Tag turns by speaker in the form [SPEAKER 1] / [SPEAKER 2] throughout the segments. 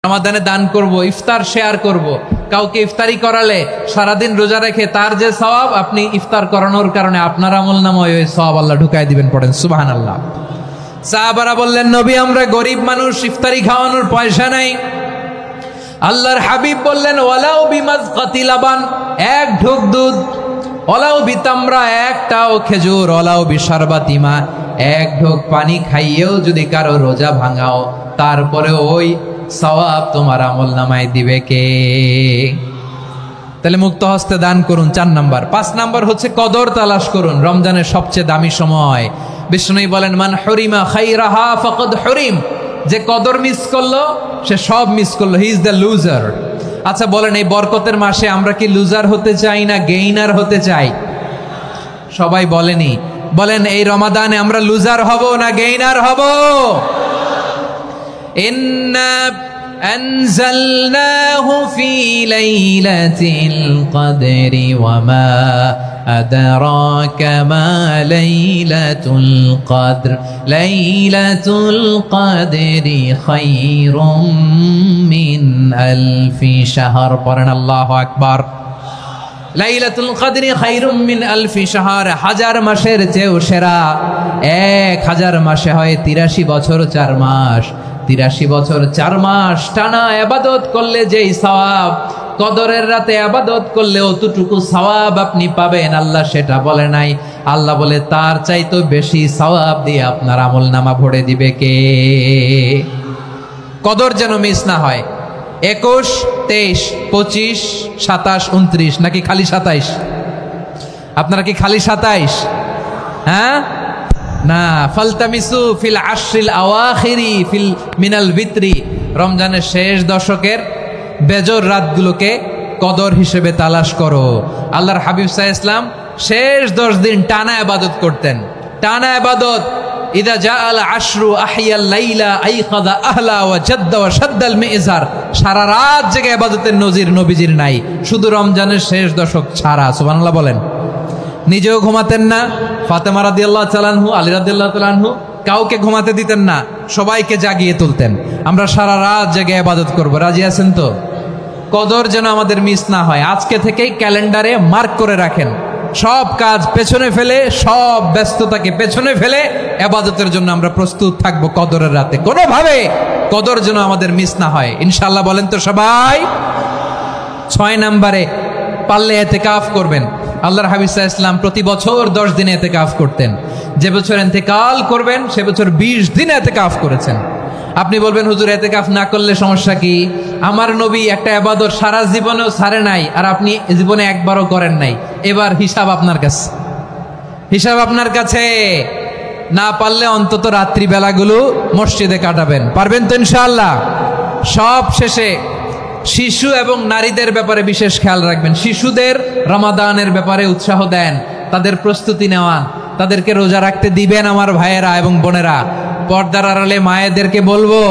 [SPEAKER 1] রমাদানে দান করব, ইফতার শেয়ার করব। কাউকে ইফতারি করালে সারাদিন রোজা রেখে তার যে সওয়াব, আপনি ইফতার করানোর কারণে আপনার আমলনামায় ওই সওয়াব আল্লাহ ঢুকায় দিবেন। পড়েন সুবহানাল্লাহ। সাহাবারা বললেন, নবী আমরা গরিব মানুষ, ইফতারি খাওয়ানোর পয়সা নাই। আল্লাহর হাবিব বললেন, ওয়ালাউ বিমাজকাতি লাবান, এক ঢোক দুধ, ওয়ালাউ বিতামরা, একটাও খেজুর, ওয়ালাউ বিশারবাতি মা, এক ঢোক পানি খাইয়েও যদি কারো রোজা ভাঙাও, তারপরে ওই সওয়াব তোমার আমলনামায় দিবে কে? তাহলে মুক্ত হস্তে দান করুন, 4 নাম্বার। 5 নাম্বার হচ্ছে কদর তালাশ করুন। রমজানের সবচেয়ে দামি সময়। বিষ্ণু বলেন, মান হরিমা খাইরাহা ফাকাদ হরিম, যে কদর মিস করলো সে সব মিস করলো, হি ইজ দ্য লুজার। আচ্ছা বলেন, এই বরকতের মাসে আমরা কি লুজার হতে চাই না গেইনার হতে চাই? সবাই বলেনি, বলেন এই রমাদানে আমরা লুজার হব না গেইনার হব? ইন্না আনজালনাহু ফি লাইলাতিল কদরি ওয়া মা আদরাকা মা লাইলাতুল কদর, লাইলাতুল কদরি খায়রুম মিন আলফি শাহর। পড়েন আল্লাহু আকবার। লাইলাতুল কদরি খায়রুম মিন আলফি শাহর, 1000 মাসের চেয়েও সেরা। 1000 মাসে হয় 83 বছর 4 মাস। 83 বছর 4 মাস টানা ইবাদত করলে যেই সওয়াব, কদরের রাতে ইবাদত করলে অতটুকু সওয়াব আপনি পাবেন। আল্লাহ সেটা বলে নাই। আল্লাহ বলে তার চাইতে বেশি সওয়াব দিয়ে আপনার আমলনামা ভরে দিবে কে? কদর যেন মিস না হয়। 21, 23, 25, 27, 29 নাকি খালি 27? আপনারা কি খালি 27? হ্যাঁ না, ফালতামিসু ফিল আশরিল আওয়াখিরি ফিল মিনাল বিত্রি, রমজানের শেষ দশকের বেজর রাতগুলোকে কদর হিসেবে তালাশ করো। আল্লাহর হাবিব সাল্লাল্লাহু আলাইহি ওয়াসাল্লাম শেষ 10 দিন টানা ইবাদত করতেন, টানা ইবাদত। ইদা জাআল আশরু আহিয়াল লাইলা আইখাযা আহলা ওয়া জাদ্দা ওয়া শাদ্দাল মিজার, সারা রাত জেগে ইবাদতের নজির নবীজির নাই, শুধু রমজানের শেষ দশক ছাড়া। সুবহানাল্লাহ বলেন। নিজেও ঘুমাতেন না। ফাতেমা রাদিয়াল্লাহু তাআলা আনহু, আলী রাদিয়াল্লাহু তাআলা আনহু কাউকে ঘুমাতে দিতেন না, সবাইকে জাগিয়ে তুলতেন। আমরা সারা রাত জেগে ইবাদত করব, রাজি আছেন তো? কদর যেন আমাদের মিস না হয়। আজকে থেকেই ক্যালেন্ডারে মার্ক করে রাখেন, সব কাজ পেছনে ফেলে, সব ব্যস্ততাকে পেছনে ফেলে ইবাদতের জন্য আমরা প্রস্তুত থাকবো কদরের রাতে। কোনোভাবে কদর যেন আমাদের মিস না হয়, ইনশাআল্লাহ। বলেন তো সবাই। 6 নম্বরে পারলে ইতিকাফ করবেন। আল্লাহর হাবিব সাল্লাল্লাহু আলাইহি ওয়াসাল্লাম প্রতি বছর 10 দিন ইতিকাফ করতেন। যে বছর ইন্তেকাল করবেন সে বছর 20 দিন ইতিকাফ করেছেন। আপনি বলবেন, হুজুর ইতিকাফ না করলে সমস্যা কি? আমার নবী একটা ইবাদত সারা জীবনেও ছাড়ে নাই, আর আপনি জীবনে একবারও করেন নাই। এবার হিসাব আপনার কাছে, হিসাব আপনার কাছে। না পারলে অন্তত রাত্রি বেলাগুলো মসজিদে কাটাবেন। পারবেন তো ইনশাআল্লাহ? সব শেষে শিশু এবং নারীদের ব্যাপারে বিশেষ খেয়াল রাখবেন। শিশুদের রমাদানের ব্যাপারে উৎসাহ দেন, তাদের প্রস্তুতি নেওয়ান, তাদেরকে রোজা রাখতে দিবেন। আমার ভাইয়েরা এবং বোনেরা, পর্দার আড়ালে মায়েদেরকে বলবো,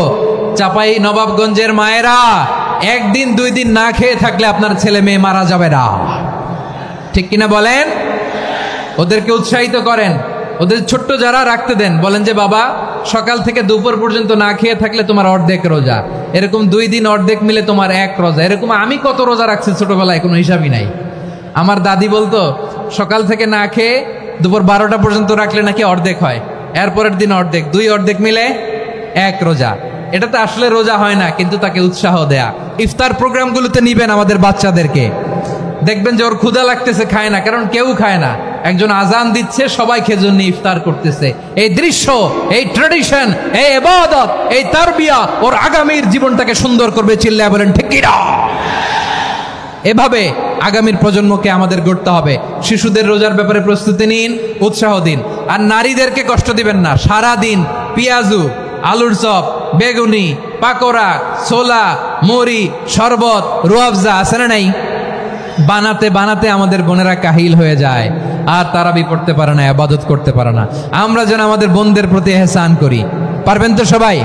[SPEAKER 1] চাপাই নবাবগঞ্জের মায়েরা, 1 দিন 2 দিন না খেয়ে থাকলে আপনার ছেলে মেয়ে মারা যাবে না, ঠিক কিনা বলেন? ওদেরকে উৎসাহিত করেন, ওদের ছোট্ট যারা রাখতে দেন, বলেন যে বাবা সকাল থেকে দুপুর পর্যন্ত না খেয়ে থাকলে তোমার অর্ধেক রোজা, এরকম 2 দিন অর্ধেক মিলে তোমার 1 রোজা। এরকম আমি কত রোজা রাখছি ছোটবেলায়, কোনো হিসাবই নাই। আমার দাদি বলতো সকাল থেকে না খেয়ে দুপুর 12টা পর্যন্ত রাখলে নাকি অর্ধেক হয়, এরপরের দিন অর্ধেক, 2 অর্ধেক মিলে 1 রোজা। এটা তো আসলে রোজা হয় না, কিন্তু তাকে উৎসাহ দেয়া। ইফতার প্রোগ্রামগুলোতে নিবেন আমাদের বাচ্চাদেরকে, দেখবেন যে ওর ক্ষুধা লাগতেছে, খায় না, কারণ কেউ খায় না। একজন আজান দিচ্ছে, সবাই খেজুর নিয়ে ইফতার করতেছে। এই দৃশ্য, এই ট্র্যাডিশন, এই ইবাদত, এই তারবিয়া ওর আগামীর জীবনটাকে সুন্দর করবে। চিল্লায় বলেন ঠিক কিনা? এভাবে আগামীর প্রজন্মকে আমাদের গড়তে হবে। শিশুদের রোজার ব্যাপারে প্রস্তুতি নিন, উৎসাহ দিন। আর নারীদেরকে কষ্ট দিবেন না। সারা দিন পেঁয়াজু, আলুর চপ, বেগুনি, পাকোড়া, ছোলা, মুড়ি, শরবত, রুয়াবজা আছে না নাই? বানাতে বানাতে আমাদের বোনেরা কাহিল হয়ে যায়, আর তারাবি পড়তে পারে না, ইবাদত করতে পারে না। আমরা যেন আমাদের বোনদের প্রতি ইহসান করি। পারবেন তো সবাই?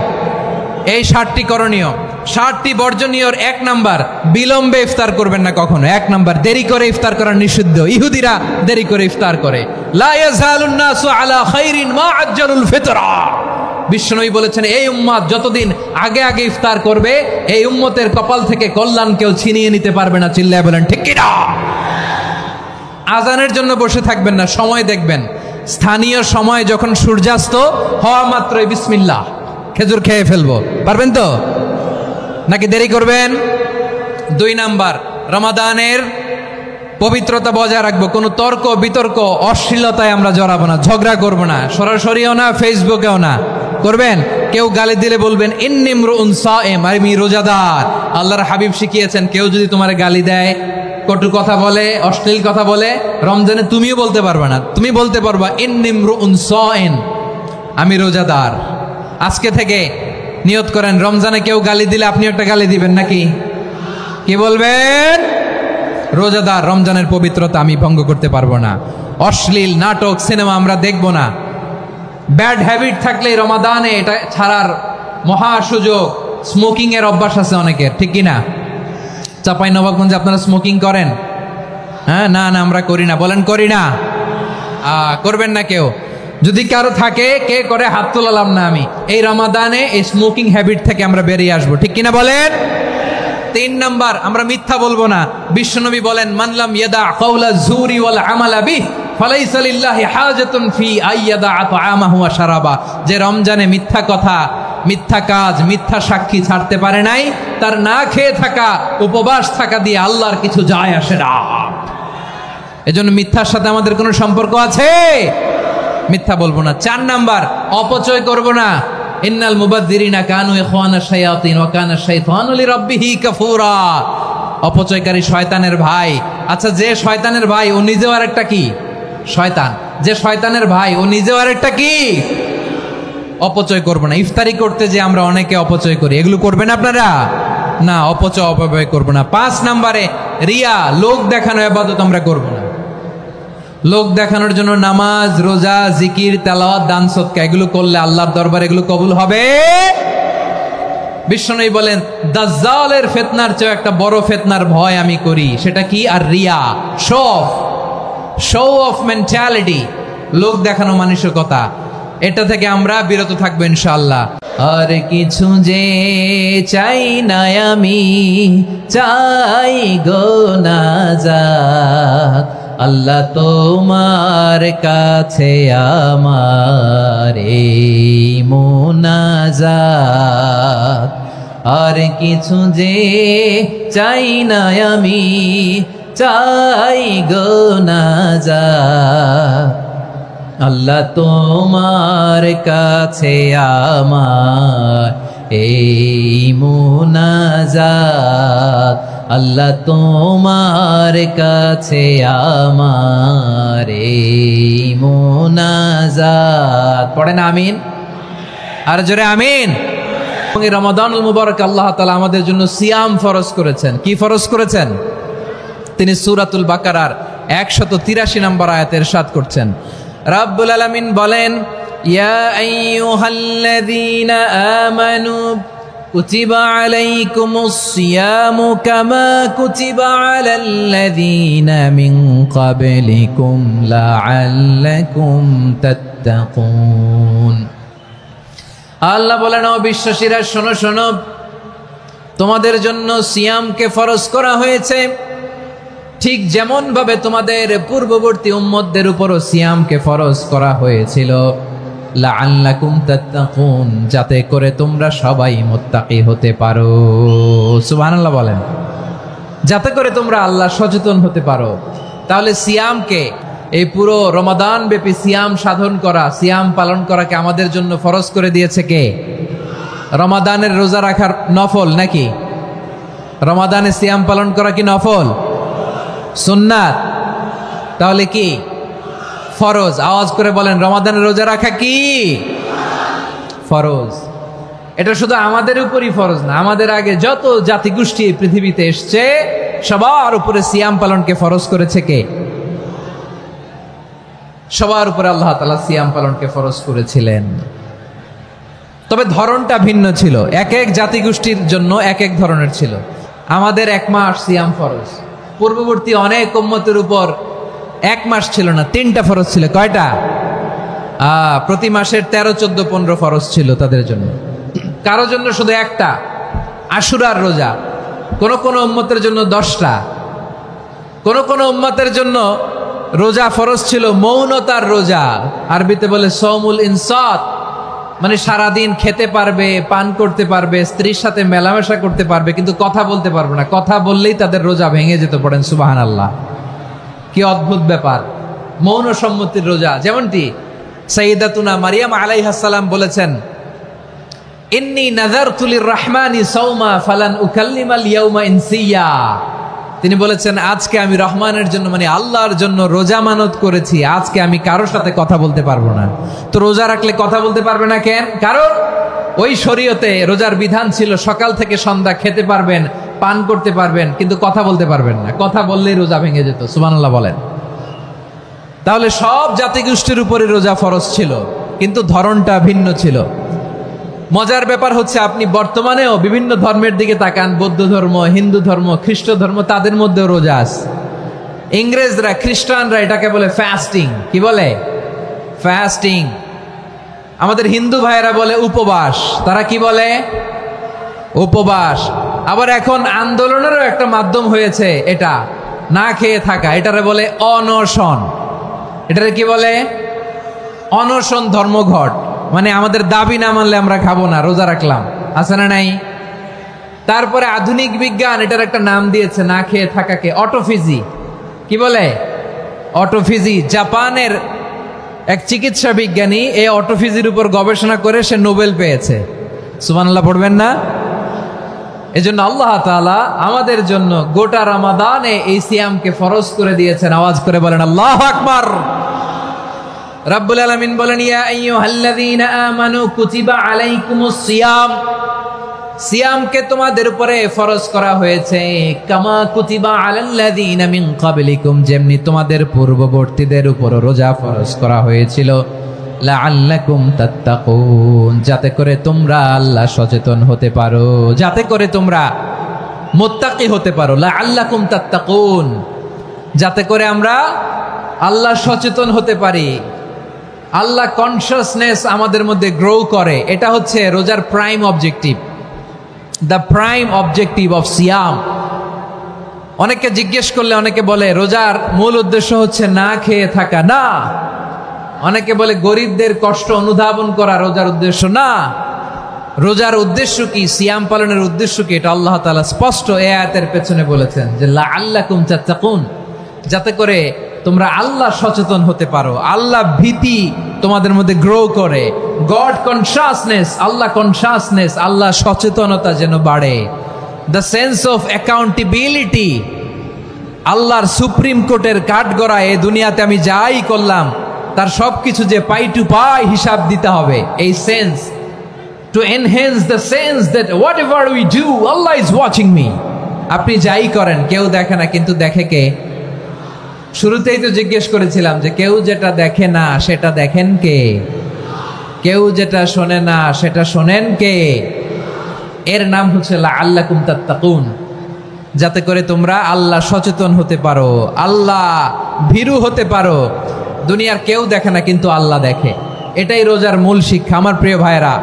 [SPEAKER 1] এই 7টি করণীয়, 7টি বর্জনীয়র 1 নাম্বার, বিলম্বে ইফতার করবেন না কখনো। 1 নাম্বার, দেরি করে ইফতার করা নিষিদ্ধ। ইহুদিরা দেরি করে ইফতার করে। লা ইয়াজালুন নাসু আলা খাইরিন মা আজ্জালুল ফিতরা, বিশ্বনবী বলেছেন এই উম্মত যতদিন আগে আগে ইফতার করবে এই উম্মতের কপাল থেকে কল্যাণ কেউ ছিনিয়ে নিতে পারবে না। চিল্লায় বলেন ঠিক কি না? আজানের জন্য বসে থাকবেন না, সময় দেখবেন স্থানীয় সময় যখন সূর্যাস্ত হওয়া মাত্রই বিসমিল্লাহ খেজুর খেয়ে ফেলবো, পারবেন তো নাকি দেরি করবেন? 2 নাম্বার, রমাদানের পবিত্রতা বজায় রাখবো। কোনো তর্ক বিতর্ক অশ্লীলতায় আমরা জড়াবো না, ঝগড়া করবো না, সরাসরিও না, ফেসবুকেও না। করবেন কেউ গালি দিলে বলবেন ইন্নী ইমরুউন সায়েম, আমি রোজাদার। আল্লাহর হাবিব শিখিয়েছেন কেউ যদি তোমার গালি দেয়, কটু কথা বলে, অশ্লীল কথা বলে, রমজানে তুমিও বলতে পারবে না, তুমি বলতে পারবা ইন্নী ইমরুউন সায়েম, আমি রোজাদার। আজকে থেকে নিয়ত করেন রমজানে কেউ গালি দিলে আপনি একটা গালি দিবেন নাকি? কি বলবেন? রোজাদার, রমজানের পবিত্রতা আমি ভঙ্গ করতে পারবো না। অশ্লীল নাটক সিনেমা আমরা দেখবো না। ব্যাড হ্যাবিট থাকলে রমাদানে এটা ছাড়ার মহা সুযোগ। স্মোকিং এর অভ্যাস আছে অনেকের, ঠিক কি না? চাঁপাইনবাবগঞ্জে আপনারা স্মোকিং করেন? হ্যাঁ, না না আমরা করি না। বলেন করি না? করবেন না কেউ? যদি কারো থাকে, কে করে হাত তোলালাম না আমি। এই রমাদানে এই স্মোকিং হ্যাবিট থেকে আমরা বেরিয়ে আসবো, ঠিক কিনা বলেন? 3 নাম্বার, আমরা মিথ্যা বলবো না। বিশ্বনবী বলেন মানলাম ইয়াদা কাওলা যুরি ওয়াল আমালা বিহি ফালাইসা লিল্লাহি হাজাতুন ফি আইয়াদা তাআমাহু ওয়া শারাবা। যে রমজানে মিথ্যা কথা, মিথ্যা কাজ, মিথ্যা সাক্ষী ছাড়তে পারে নাই, তার না খেয়ে থাকা, উপবাস থাকা দিয়ে আল্লাহর কিছু যায় আসে না। এজন্য মিথ্যার সাথে আমাদের কোনো সম্পর্ক আছে? মিথ্যা বলবো না। 4 নাম্বার, অপচয় করব না। ইন্নাল মুবাযযিরিনা কানু ইখওয়ানাশ শায়াতিন ওয়া কানা শাইতানু লিরাব্বিহি কাফুরা। অপচয়কারী শয়তানের ভাই। আচ্ছা, যে শয়তানের ভাই ও নিজেও আরেকটা কি? শয়তান। যে শয়তানের ভাই ও নিজেও আরেকটা কি? অপচয় করব না। ইফতারি করতে যে আমরা অনেকে অপচয় করি, এগুলো করবেন আপনারা? না, অপচয় অপব্যয় করব না। 5 নাম্বারে, রিয়া, লোক দেখানো ইবাদত আমরা করব না। লোক দেখানোর জন্য নামাজ, রোজা, জিকির, তেলাওয়াত, দান সদকা এগুলো করলে আল্লাহর দরবারে এগুলো কবুল হবে? বিশ্বনবী বলেন দাজ্জালের ফিতনার চেয়ে একটা বড় ফিতনার ভয় আমি করি, সেটা কি? আর রিয়া, শো অফ মেন্টালিটি, লোক দেখানো মানসিকতা। এটা থেকে আমরা বিরত থাকবো ইনশাআল্লাহ। আর কিছু যে চাই না আমি, চাই গো নাজাত আল্লাহ তোমার কাছে আমার এই মুনাজাত। আর কিছু যে চাই না আমি, চাই গো নাজাত আল্লাহ তোমার কাছে আমার এই মুনাজাত। আল্লাহ তোমার কাছে আমার এই মুনাজাত। পড়েন আমিন, আর জোরে আমিন। রমাদানুল মুবারক আল্লাহ তাআলা আমাদের জন্য সিয়াম ফরজ করেছেন। কি ফরজ করেছেন? তিনি সূরাতুল বাকারার 183 নম্বর আয়াতে ইরশাদ করছেন, রাব্বুল আলামিন বলেন ইয়া আইয়ুহাল্লাযীনা আমানু কুতিবা আলাইকুমুস সিয়ামু কামা কুতিবা আলাল্লাযীনা মিন ক্বাবলিকুম লাআল্লাকুম তাত্তাকুন। আল্লাহ বলেন, ও বিশ্বাসীরা শোনো শোনো, তোমাদের জন্য সিয়ামকে ফরজ করা হয়েছে, ঠিক যেমন ভাবে তোমাদের পূর্ববর্তী উম্মতদের উপরও সিয়ামকে ফরজ করা হয়েছিল, লাআল্লাকুম তাত্তাকুন, যাতে করে তোমরা সবাই মুত্তাকি হতে পারো। সুবহানাল্লাহ বলেন, যাতে করে তোমরা আল্লাহ সচেতন হতে পারো। তাহলে সিয়ামকে, এই পুরো রমাদান ব্যাপী সিয়াম সাধন করা, সিয়াম পালন করাকে আমাদের জন্য ফরজ করে দিয়েছে কে? রমাদানের রোজা রাখার নফল নাকি? রমাদানে সিয়াম পালন করা কি নফল? সুন্নাত। তাহলে কি ফরজ? আওয়াজ করে বলেন, রমাদানের রোজা রাখা কি ফরজ? এটা শুধু আমাদের উপরই ফরজ না, আমাদের আগে যত জাতিগোষ্ঠী পৃথিবীতে এসছে সবার উপরে সিয়াম পালনকে ফরজ করেছে কে? সবার উপরে আল্লাহ তাআলা সিয়াম পালনকে ফরজ করেছিলেন। তবে ধরনটা ভিন্ন ছিল, এক এক জাতিগোষ্ঠীর জন্য এক এক ধরনের ছিল। আমাদের 1 মাস সিয়াম ফরজ, পূর্ববর্তী অনেক উম্মতের উপর 1 মাস ছিল না, 3টা ফরজ ছিল। কয়টা? প্রতি মাসের 13, 14, 15 ফরজ ছিল তাদের জন্য। কারো জন্য শুধু একটা, আশুরার রোজা। কোন কোন উম্মতের জন্য 10টা। কোন কোন উম্মতের জন্য রোজা ফরজ ছিল মৌনতার রোজা, আরবিতে বলে সৌমুল ইনসাত, মানে সারাদিন খেতে পারবে, পান করতে পারবে, স্ত্রীর সাথে মেলামেশা করতে পারবে, কিন্তু কথা বলতে পারবে না। কথা বললেই তাদের রোজা ভেঙে যেত। পড়েন সুবহানাল্লাহ। কি অদ্ভুত ব্যাপার, মৌন সম্মতির রোজা। যেমনটি সাইয়্যিদাতুনা মারিয়াম আলাইহিস সালাম বলেছেন, ইন্নী নাযারতু লির-রাহমানি সাওমা ফালান উকাল্লিমাল ইয়াওমা ইনসিয়া। তিনি বলেছেন, আজকে আমি রহমানের জন্য, মানে আল্লাহর জন্য রোজা মানত করেছি, আজকে আমি কারোর সাথে কথা বলতে পারবো না। তো রোজা রাখলে কথা বলতে পারবে না কেন? কারণ ওই শরীয়তে রোজার বিধান ছিল সকাল থেকে সন্ধ্যা খেতে পারবেন, পান করতে পারবেন, কিন্তু কথা বলতে পারবেন না। কথা বললেই রোজা ভেঙে যেত। সুবহানাল্লাহ বলেন। তাহলে সব জাতিগোষ্ঠীর উপরে রোজা ফরজ ছিল, কিন্তু ধরনটা ভিন্ন ছিল। মজার ব্যাপার হচ্ছে, আপনি বর্তমানেও বিভিন্ন ধর্মের দিকে তাকান, বৌদ্ধ ধর্ম, হিন্দু ধর্ম, খ্রিস্ট ধর্ম, তাদের মধ্যেও রোজা আছে। ইংরেজরা, খ্রিস্টানরা এটাকে বলে ফাস্টিং। কি বলে? ফাস্টিং। আমাদের হিন্দু ভাইয়েরা বলে উপবাস। তারা কি বলে? উপবাস। আবার এখন আন্দোলনেরও একটা মাধ্যম হয়েছে এটা, না খেয়ে থাকা। এটারে বলে অনশন। এটারে কি বলে? অনশন ধর্মঘট। মানে আমাদের দাবি না মানলে আমরা খাবো না, রোজা রাখলাম। আছে না নাই? তারপরে আধুনিক বিজ্ঞান এটার একটা নাম দিয়েছে না খেয়ে থাকাকে, অটোফিজি। কি বলে? অটোফিজি। জাপানের এক চিকিৎসা বিজ্ঞানী এই অটোফিজির উপর গবেষণা করে সে নোবেল পেয়েছে। সুবহানাল্লাহ পড়বেন না? এজন্য আল্লাহ তাআলা আমাদের জন্য গোটা রমাদানে এই সিয়ামকে ফরজ করে দিয়েছেন। আওয়াজ করে বলেন আল্লাহু আকবার। রাব্বুল আলামিন বলেন, ইয়া আইয়ুহাল্লাযীনা আমানু কুতিবা আলাইকুমুস সিয়াম। সিয়ামকে তোমাদের উপরে ফরজ করা হয়েছে, কামা কুতিবা আলাল্লাযীনা মিন ক্বাবলিকুম, যেমনি তোমাদের পূর্ববর্তীদের উপর রোজা ফরজ করা হয়েছিল, লাআল্লাকুম তাত্তাকুন, যাতে করে তোমরা আল্লাহ সচেতন হতে পারো, যাতে করে তোমরা মুত্তাকি হতে পারো। লাআল্লাকুম তাত্তাকুন, যাতে করে আমরা আল্লাহ সচেতন হতে পারি, আল্লাহ কনসিয়াসনেস আমাদের মধ্যে গ্রো করে। এটা হচ্ছে রোজার prime objective, the prime objective of সিয়াম। অনেকে জিজ্ঞেস করলে অনেকে বলে রোজার মূল উদ্দেশ্য হচ্ছে না খেয়ে থাকা। না। অনেকে বলে গরিবদের কষ্ট অনুধাবন করা রোজার উদ্দেশ্য। না। রোজার উদ্দেশ্য কি, সিয়াম পালনের উদ্দেশ্য কি, এটা আল্লাহ তাআলা স্পষ্ট এই আয়াতের পেছনে বলেছেন যে লাআল্লাকুম তাত্তাকুন, যাতে করে তোমরা আল্লাহ সচেতন হতে পারো, আল্লাহ ভীতি তোমাদের মধ্যে গ্রো করে, গড কনসিয়াসনেস, আল্লাহ কনসিয়াসনেস, আল্লাহ সচেতনতা যেন বাড়ে, দ্য সেন্স অফ অ্যাকাউন্টেবিলিটি। আল্লাহর সুপ্রিম কোর্টের কাঠগড়া এই দুনিয়াতে আমি যাই করলাম তার সবকিছু যে পাই টু পাই হিসাব দিতে হবে, এই sense, to enhance the sense that what ever we do Allah is watching me. আপনি যাই করেন কেউ দেখে না, কিন্তু দেখে কে? শুরুতেই তো জিজ্ঞেস করেছিলাম যে কেউ যেটা দেখে না সেটা দেখেন কে? কেউ যেটা শোনে না সেটা শোনেন কে? এর নাম হচ্ছে লাআল্লাকুম তাত্তাকুন, যাতে করে তোমরা আল্লাহ সচেতন হতে পারো, আল্লাহ ভীরু হতে পারো। দুনিয়ার কেউ দেখে না, কিন্তু আল্লাহ দেখে। এটাই রোজার মূল শিক্ষা। আমার প্রিয় ভাইরা,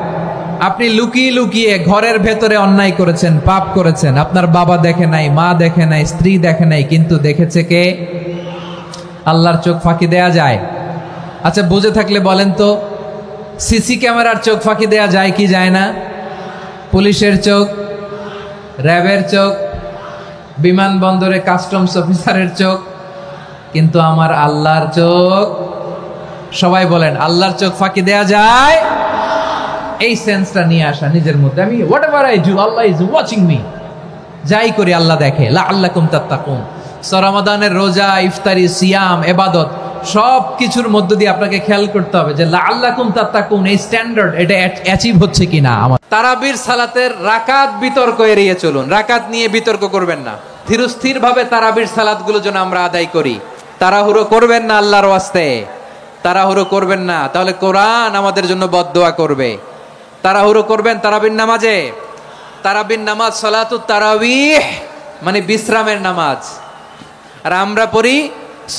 [SPEAKER 1] আপনি লুকিয়ে লুকিয়ে ঘরের ভেতরে অন্যায় করেছেন, পাপ করেছেন, আপনার বাবা দেখে নাই, মা দেখে নাই, স্ত্রী দেখে নাই, কিন্তু দেখেছে কে? আল্লাহর চোখ ফাঁকি দেয়া যায়? আচ্ছা, বুঝে থাকলে বলেন তো, সিসি ক্যামেরার চোখ ফাঁকি দেয়া যায় কি যায় না? পুলিশের চোখ, র্যাবের চোখ, বিমানবন্দরে কাস্টমস অফিসারের চোখ, কিন্তু আমার আল্লাহর চোখ? সবাই বলেন, আল্লাহর চোখ ফাঁকি দেয়া যায়? এই সেন্সটা নিয়ে আসা নিজের মধ্যে, আমি what ever I do Allah is watching me, যাই করি আল্লাহ দেখে। লাআল্লাকুম তাত্তাকুন। রমাদানের রোজা, ইফতারি, সিয়াম, ইবাদত সব কিছুর মধ্য দিয়ে আপনাকে খেয়াল করতে হবে যে লাআল্লাকুম তাত্তাকুন এই স্ট্যান্ডার্ড এটা অ্যাচিভ হচ্ছে কিনা। আমার তারাবির সালাতের রাকাত বিতর্ক এড়িয়ে চলুন, রাকাত নিয়ে বিতর্ক করবেন না। ধীরস্থির ভাবে তারাবির সালাতগুলো যেন আমরা আদায় করি। তাড়াহুড়ো করবেন না আল্লাহর ওয়াস্তে, তাড়াহুড়ো করবেন না, তাহলে কোরআন আমাদের জন্য বদদোয়া করবে। তাড়াহুড়ো করবেন তারাবির নামাজে। তারাবির নামাজ সালাতুত তারাবিহ মানে বিশ্রামের নামাজ, আর আমরা পড়ি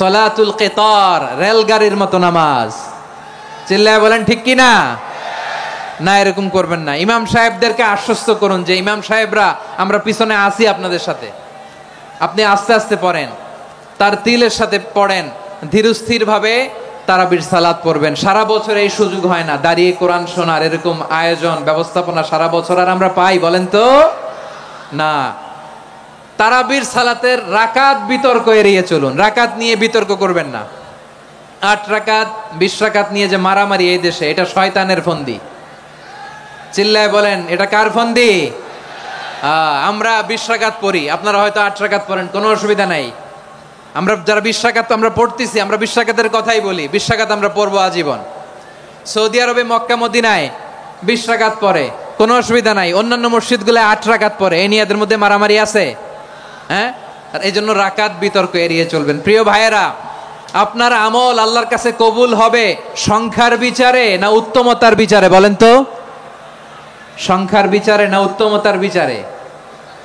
[SPEAKER 1] সলাতুল কিতার, রেলগাড়ির মতো নামাজ। চিল্লায় বলেন ঠিক কি না? না, এরকম করবেন না। ইমাম সাহেবদেরকে আশ্বস্ত করুন যে ইমাম সাহেবরা আমরা পিছনে আসি আপনাদের সাথে, আপনি আস্তে আস্তে পড়েন, তার তিলের সাথে পড়েন, ধীরস্থির ভাবে তারাবির সালাত পড়বেন। সারা বছর এই সুযোগ হয় না দাঁড়িয়ে কোরআন শোনার, এরকম আয়োজন ব্যবস্থাপনা সারা বছর আর আমরা পাই বলেন তো না। তারাবির সালাতের রাকাত বিতর্ক এড়িয়ে চলুন, রাকাত নিয়ে বিতর্ক করবেন না। 8 রাকাত 20 রাকাত নিয়ে যে মারামারি এই দেশে, এটা শয়তানের ফন্দি। চিল্লায় বলেন এটা কার ফন্দি? আমরা 20 রাকাত পড়ি, আপনারা হয়তো 8 রাকাত পড়েন, কোনো অসুবিধা নাই। আমরা যারা 20 রাকাত আমরা পড়তেছি, আমরা 20 রাকাতের কথাই বলি, 20 রাকাত আমরা পড়বো আজীবন। সৌদি আরবে মক্কা মদিনায় 20 রাকাত পড়ে, কোনো অসুবিধা নাই। অন্যান্য মসজিদগুলো 8 রাকাত পড়ে, এই নিয়ে এদের মধ্যে মারামারি আছে? হ্যাঁ, আর এই জন্য রাকাত বিতর্ক এড়িয়ে চলবেন। প্রিয় ভাইয়েরা, আপনার আমল আল্লাহর কাছে কবুল হবে সংখ্যার বিচারে না উত্তমতার বিচারে বলেন তো? সংখ্যার বিচারে না উত্তমতার বিচারে?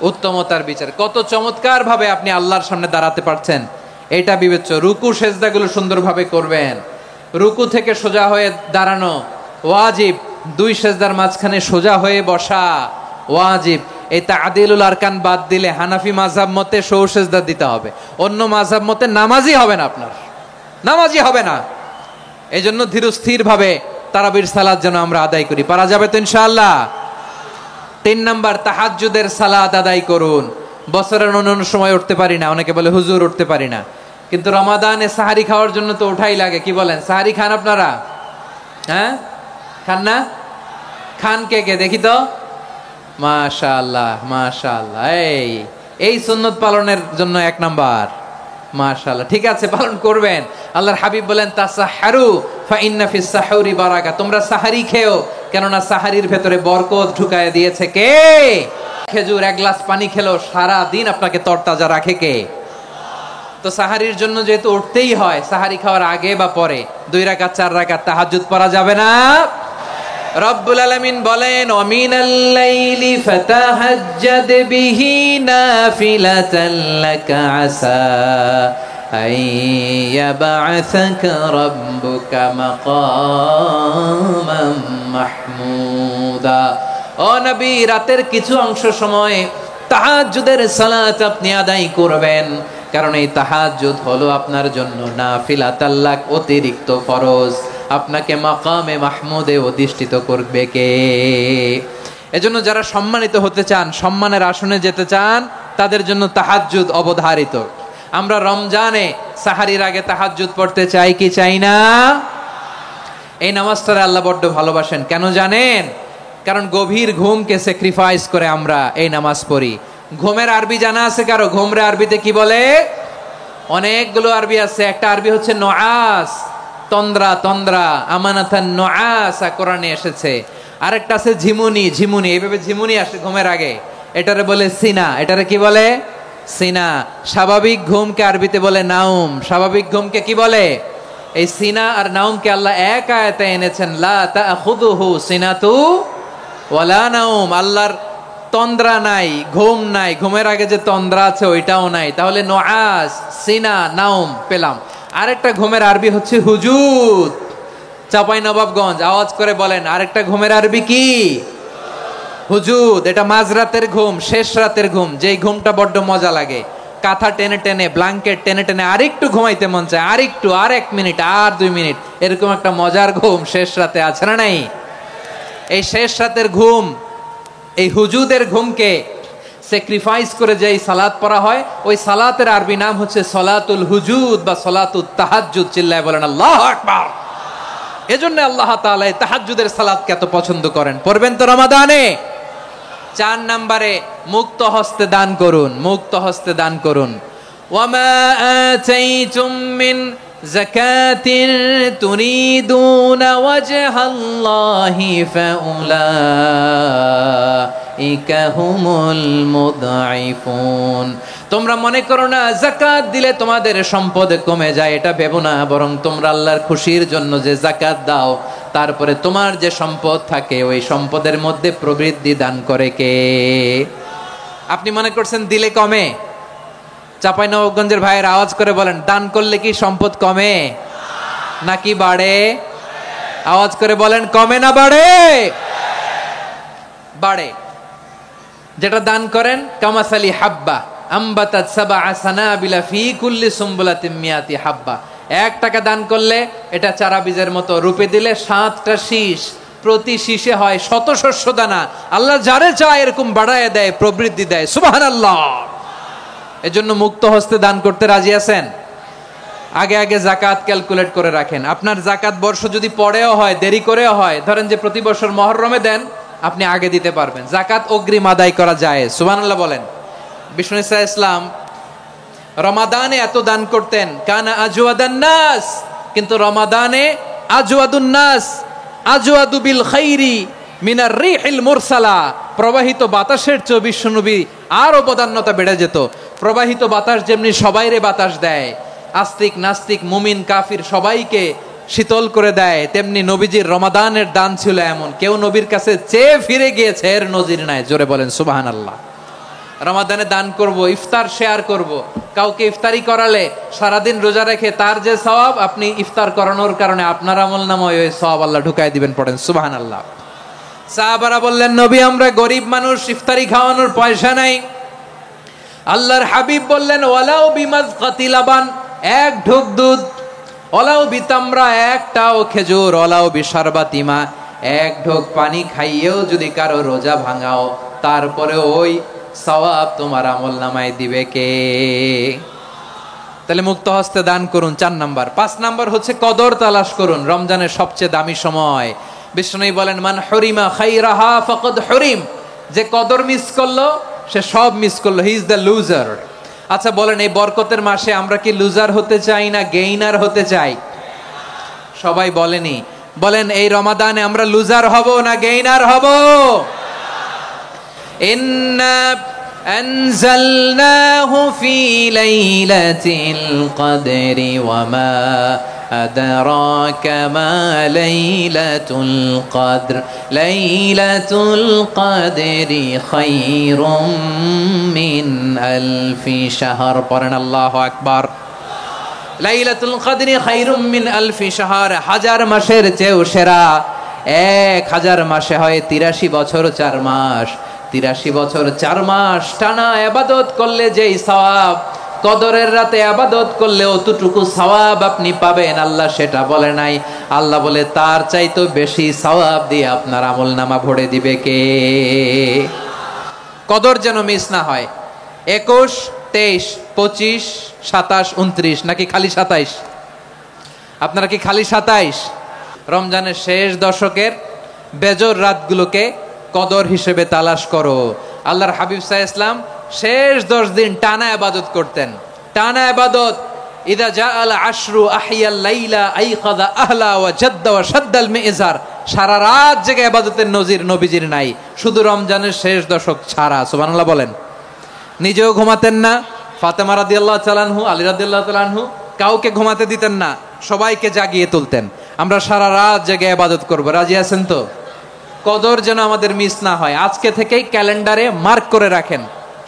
[SPEAKER 1] উত্তমতার বিচারে। কত চমৎকার ভাবে আপনি আল্লাহর সামনে দাঁড়াতে পারছেন এটা বিবেচ্য। রুকু সেজদাগুলো সুন্দরভাবে করবেন, রুকু থেকে সোজা হয়ে দাঁড়ানো ওয়াজিব, 2 সেজদার মাঝখানে সোজা হয়ে বসা ওয়াজিব। এই তা'দিলুল আরকান বাদ দিলে হানাফি মাযহাব মতে সৌ সেজদা দিতে হবে, অন্য মাযহাব মতে নামাজই হবে না, আপনার নামাজই হবে না। এই জন্য ধীরস্থির ভাবে তারাবির সালাত যেন আমরা আদায় করি। পারা যাবে তো ইনশাআল্লাহ? 3 নাম্বার, তাহাজ্জুদের সালাত আদায় করুন। বছরের অন্য সময় উঠতে পারি না, অনেকে বলে হুজুর উঠতে পারি না, কিন্তু রমাদানে সাহারি খাওয়ার জন্য তো ওঠাই লাগে। কি বলেন, সাহারি খান আপনারা? হ্যাঁ, খান না? খান কে কে দেখি তো? মাশাআল্লাহ মাশাআল্লাহ, এই সুন্নত পালনের জন্য 1 নাম্বার। মাশাআল্লাহ, ঠিক আছে, পালন করবেন। আল্লাহর হাবিব বলেন তাসাহহারু ফা ইন্না ফিস সাহুরি বারাকা, তোমরা সাহারি খেও, কেননা সাহারির ভেতরে বরকত ঢুকায় দিয়েছে কে? খেজুর 1 গ্লাস পানি খেলেও সারা দিন আপনাকে তরতাজা রাখে কে? তো সাহারির জন্য যেহেতু উঠতেই হয়, সাহারি খাওয়ার আগে বা পরে 2 রাকাত 4 রাকাত তাহাজ্জুদ পড়া যাবে না? রব্বুল আলামিন বলেন ওয়ামিনাল লাইলি ফাতাহাজ্জাদ বিহি নাফিলাতান লাকা আসা আইয়াবআসাকা রাব্বুকা মাকামান মাহমুদা। ও নবী, রাতের কিছু অংশ সময় তাহাজ্জুদের সালাত আপনি আদায় করবেন, কারণ এই তাহাজ্জুদ হলো আপনার জন্য নাফিলাতাল লাক, অতিরিক্ত ফরজ। আপনাকে মাকামে মাহমুদে অধিষ্ঠিত করবে কে? এজন্য যারা সম্মানিত হতে চান, সম্মানের আসনে যেতে চান, তাদের জন্য তাহাজ্জুদ অবধারিত। আমরা রমজানে সাহারির আগে তাহাজ্জুদ পড়তে চাই কি চাই না? এই নামাজটা আল্লাহ বড্ড ভালোবাসেন। কেন জানেন? কারণ গভীর ঘুমকে স্যাক্রিফাইস করে আমরা এই নামাজ পড়ি। ঘুমের আরবি জানা আছে কারো? ঘুমরে আরবিতে কি বলে? অনেকগুলো আরবি আছে। একটা আরবি হচ্ছে নুআস, তন্দ্রা, তন্দ্রা, আমানাতান নুআসা কোরআনে এসেছে। আরেকটা আছে ঝিমুনি, ঝিমুনি, এইভাবে ঝিমুনি আসে ঘুমের আগে, এটারে বলে সিনা। এটারে কি বলে? সিনা। স্বাভাবিক ঘুমকে আরবিতে বলে নাউম। স্বাভাবিক ঘুমকে কি বলে? এই সিনা আর নাউমকে আল্লাহ এক আয়াতে এনেছেন, লা তাখুযুহু সিনাতু ওয়ালা নাউম। আল্লাহর তন্দ্রা নাই, ঘুম নাই, ঘুমের আগে যে তন্দ্রা আছে ওইটাও নাই। তাহলে নুআস, সিনা, নাউম পেলাম। আরেকটা ঘুমের আরবি হচ্ছে হুজুদ। চাঁপাইনবাবগঞ্জ আওয়াজ করে বলেন, আরেকটা ঘুমের আরবি কি? হুজুদ। এটা মাঝরাতের ঘুম, শেষ রাতের ঘুম, যেই ঘুমটা বড্ড মজা লাগে। কাঁথা টেনে টেনে, ব্ল্যাঙ্কেট টেনে টেনে আরেকটু ঘুমাইতে মন চায়, আরেকটু, আর 1 মিনিট, আর 2 মিনিট, এরকম একটা মজার ঘুম শেষ রাতে আছে না নাই? এই শেষ রাতের ঘুম, এই হুজুদের ঘুমকে স্যাক্রিফাইস করে যেই সালাত পড়া হয়, ওই সালাতের আরবি নাম হচ্ছে সলাতুল হুজুদ বা সলাতুত তাহাজ্জুদ। চিল্লায় বলেন আল্লাহু আকবার। এজন্য আল্লাহ তাআলা এই তাহাজ্জুদের সালাতকে এত পছন্দ করেন। পড়বেন তো রমাদানে? 4 নম্বরে মুক্ত হস্তে দান করুন, মুক্ত হস্তে দান করুন। ওয়ামা আতাইতুম মিন যাকাতিন তুরিদুনা ওয়াজহাল্লাহি ফাউলাইকা হুমুল মুদঈফুন। তোমরা মনে করো না যাকাত দিলে তোমাদের সম্পদ কমে যায়, এটা ভেবো না, বরং তোমরা আল্লাহর খুশির জন্য যে যাকাত দাও, তারপরে তোমার যে সম্পদ থাকে ওই সম্পদের মধ্যে প্রবৃদ্ধি দান করে কে? আপনি মনে করছেন দিলে কমে? চাঁপাইনবাবগঞ্জের ভাইয়ের আওয়াজ করে বলেন, দান করলে কি সম্পদ কমে নাকি বাড়ে? আওয়াজ করে বলেন কমে না বাড়ে? বাড়ে। যেটা দান করেন কামাসালি হাব্বা আম্বাতাত সাবআ সানাবিলা ফি কুল্লি সুমবুলাতিন মিয়াতি হাব্বা। 1 টাকা দান করলে এটা চারা বীজের মতো, রূপে দিলে 7টা শীষ, প্রতি শীষে হয় 100 শস্য দানা। আল্লাহ যারে চায় এরকম বাড়ায় দেয়, প্রবৃদ্ধি দেয়। সুবহানাল্লাহ। এজন্য মুক্ত হস্তে দান করতে রাজি আছেন? আগে আগে জাকাত ক্যালকুলেট করে রাখেন। আপনার জাকাত বর্ষ যদি পরেও হয়, দেরি করেও হয়, ধরেন যে প্রতি বছর মুহররমে দেন, আপনি আগে দিতে পারবেন। জাকাত অগ্রিম আদায় করা যায়। সুবহানাল্লাহ বলেন। বিষ্ণু ইসা ইসলাম রমাদানে এত দান করতেন, কানা আজওয়াদান নাস, কিন্তু রমাদানে আজওয়াদুন নাস আজওয়াদু বিল খাইরি মিনার রিহিল মুরসালা। প্রবাহিত বাতাসের চেয়ে বিশ্বনবী আরো বদান্যতা বেড়ে যেত। প্রবাহিত বাতাস যেমনি সবাইরে বাতাস দেয়, আস্তিক নাস্তিক মুমিন কাফির সবাইকে শীতল করে দেয়, তেমনি নবীজির রমাদানের দান ছিল এমন, কেউ নবীর কাছে চেয়ে ফিরে গিয়েছে এর নজির নাই। জোরে বলেন সুবহানাল্লাহ। রমাদানে দান করব, ইফতার শেয়ার করব। কাউকে ইফতারি করালে সারাদিন রোজা রেখে তার যে সওয়াব, আপনি ইফতার করানোর কারণে আপনার আমলনামায় ওই সওয়াব আল্লাহ ঢুকায় দিবেন। পড়েন সুবহানাল্লাহ। সাহাবারা বললেন, নবী আমরা গরিব মানুষ, ইফতারি খাওয়ানোর পয়সা নাই। আল্লাহর হাবিব বললেন, ওয়ালাউ বিমাজকাতি লাবান, 1 ঢোক দুধ, ওয়ালাউ বিতামরা, 1টাও খেজুর, ওয়ালাউ বিশারবাতিমা, 1 ঢোক পানি খাইয়েও যদি কারো রোজা ভাঙাও, তারপরে ওই সওয়াব তোমার আমলনামায় দিবে কে? তাহলে মুক্ত হস্তে দান করুন, 4 নাম্বার। 5 নাম্বার হচ্ছে কদর তালাশ করুন। রমজানের সবচেয়ে দামি সময়। বিষ্ণু বলেন, মান হরিমা খাইরাহা ফাকাদ হরিম, যে কদর মিস করলো সে সব মিস করলো, হি ইজ দ্য লুজার। আচ্ছা বলেন, এই বরকতের মাসে আমরা কি লুজার হতে চাই না গেইনার হতে চাই? সবাই বলেনি, বলেন এই রমাদানে আমরা লুজার হব না গেইনার হব? ইন্না আনজালনাহু ফি লাইলাতিল কদরি ওয়া মা আদরাকা মা লাইলাতুল কদর লাইলাতুল কদরি খায়রুম মিন আলফি শাহর। পড়েন আল্লাহু আকবার। লাইলাতুল কদরি খায়রুম মিন আলফি শাহর, 1000 মাসের চেয়েও সেরা। 1000 মাসে হয় 83 বছর 4 মাস। 83 বছর 4 মাস টানা ইবাদত করলে যেই সওয়াব, কদরের রাতে ইবাদত করলে অতটুকু সওয়াব আপনি পাবেন, আল্লাহ সেটা বলে নাই। আল্লাহ বলে তার চাইতে বেশি সওয়াব দিয়ে আপনার আমলনামা ভরে দিবে কে? কদর যেন মিস না হয়। 21, 23, 25, 27, 29 নাকি খালি 27? আপনারা কি খালি 27? রমজানের শেষ দশকের বেজর রাতগুলোকে কদর হিসেবে তালাশ করো। আল্লাহর হাবিব সাল্লাল্লাহু আলাইহি ওয়াসাল্লাম শেষ 10 দিন টানা ইবাদত করতেন, টানা ইবাদত। ইদা জাআল আশরু আহিয়াল লাইলা আইকাযা আহলা ওয়া জাদ্দা ওয়া শাদ্দাল মিজার। সারা রাত জেগে ইবাদতের নজির নবীজির নাই, শুধু রমজানের শেষ দশক ছাড়া। সুবহানাল্লাহ বলেন। নিজেও ঘুমাতেন না। ফাতেমা রাদিয়াল্লাহু তাআলা আনহু, আলী রাদিয়াল্লাহু তাআলা আনহু কাউকে ঘুমাতে দিতেন না, সবাইকে জাগিয়ে তুলতেন। আমরা সারা রাত জেগে ইবাদত করব। রাজি আছেন তো? কদর যেন আমাদের মিস না হয়। আজকে থেকেই ক্যালেন্ডারে মার্ক করে রাখেন,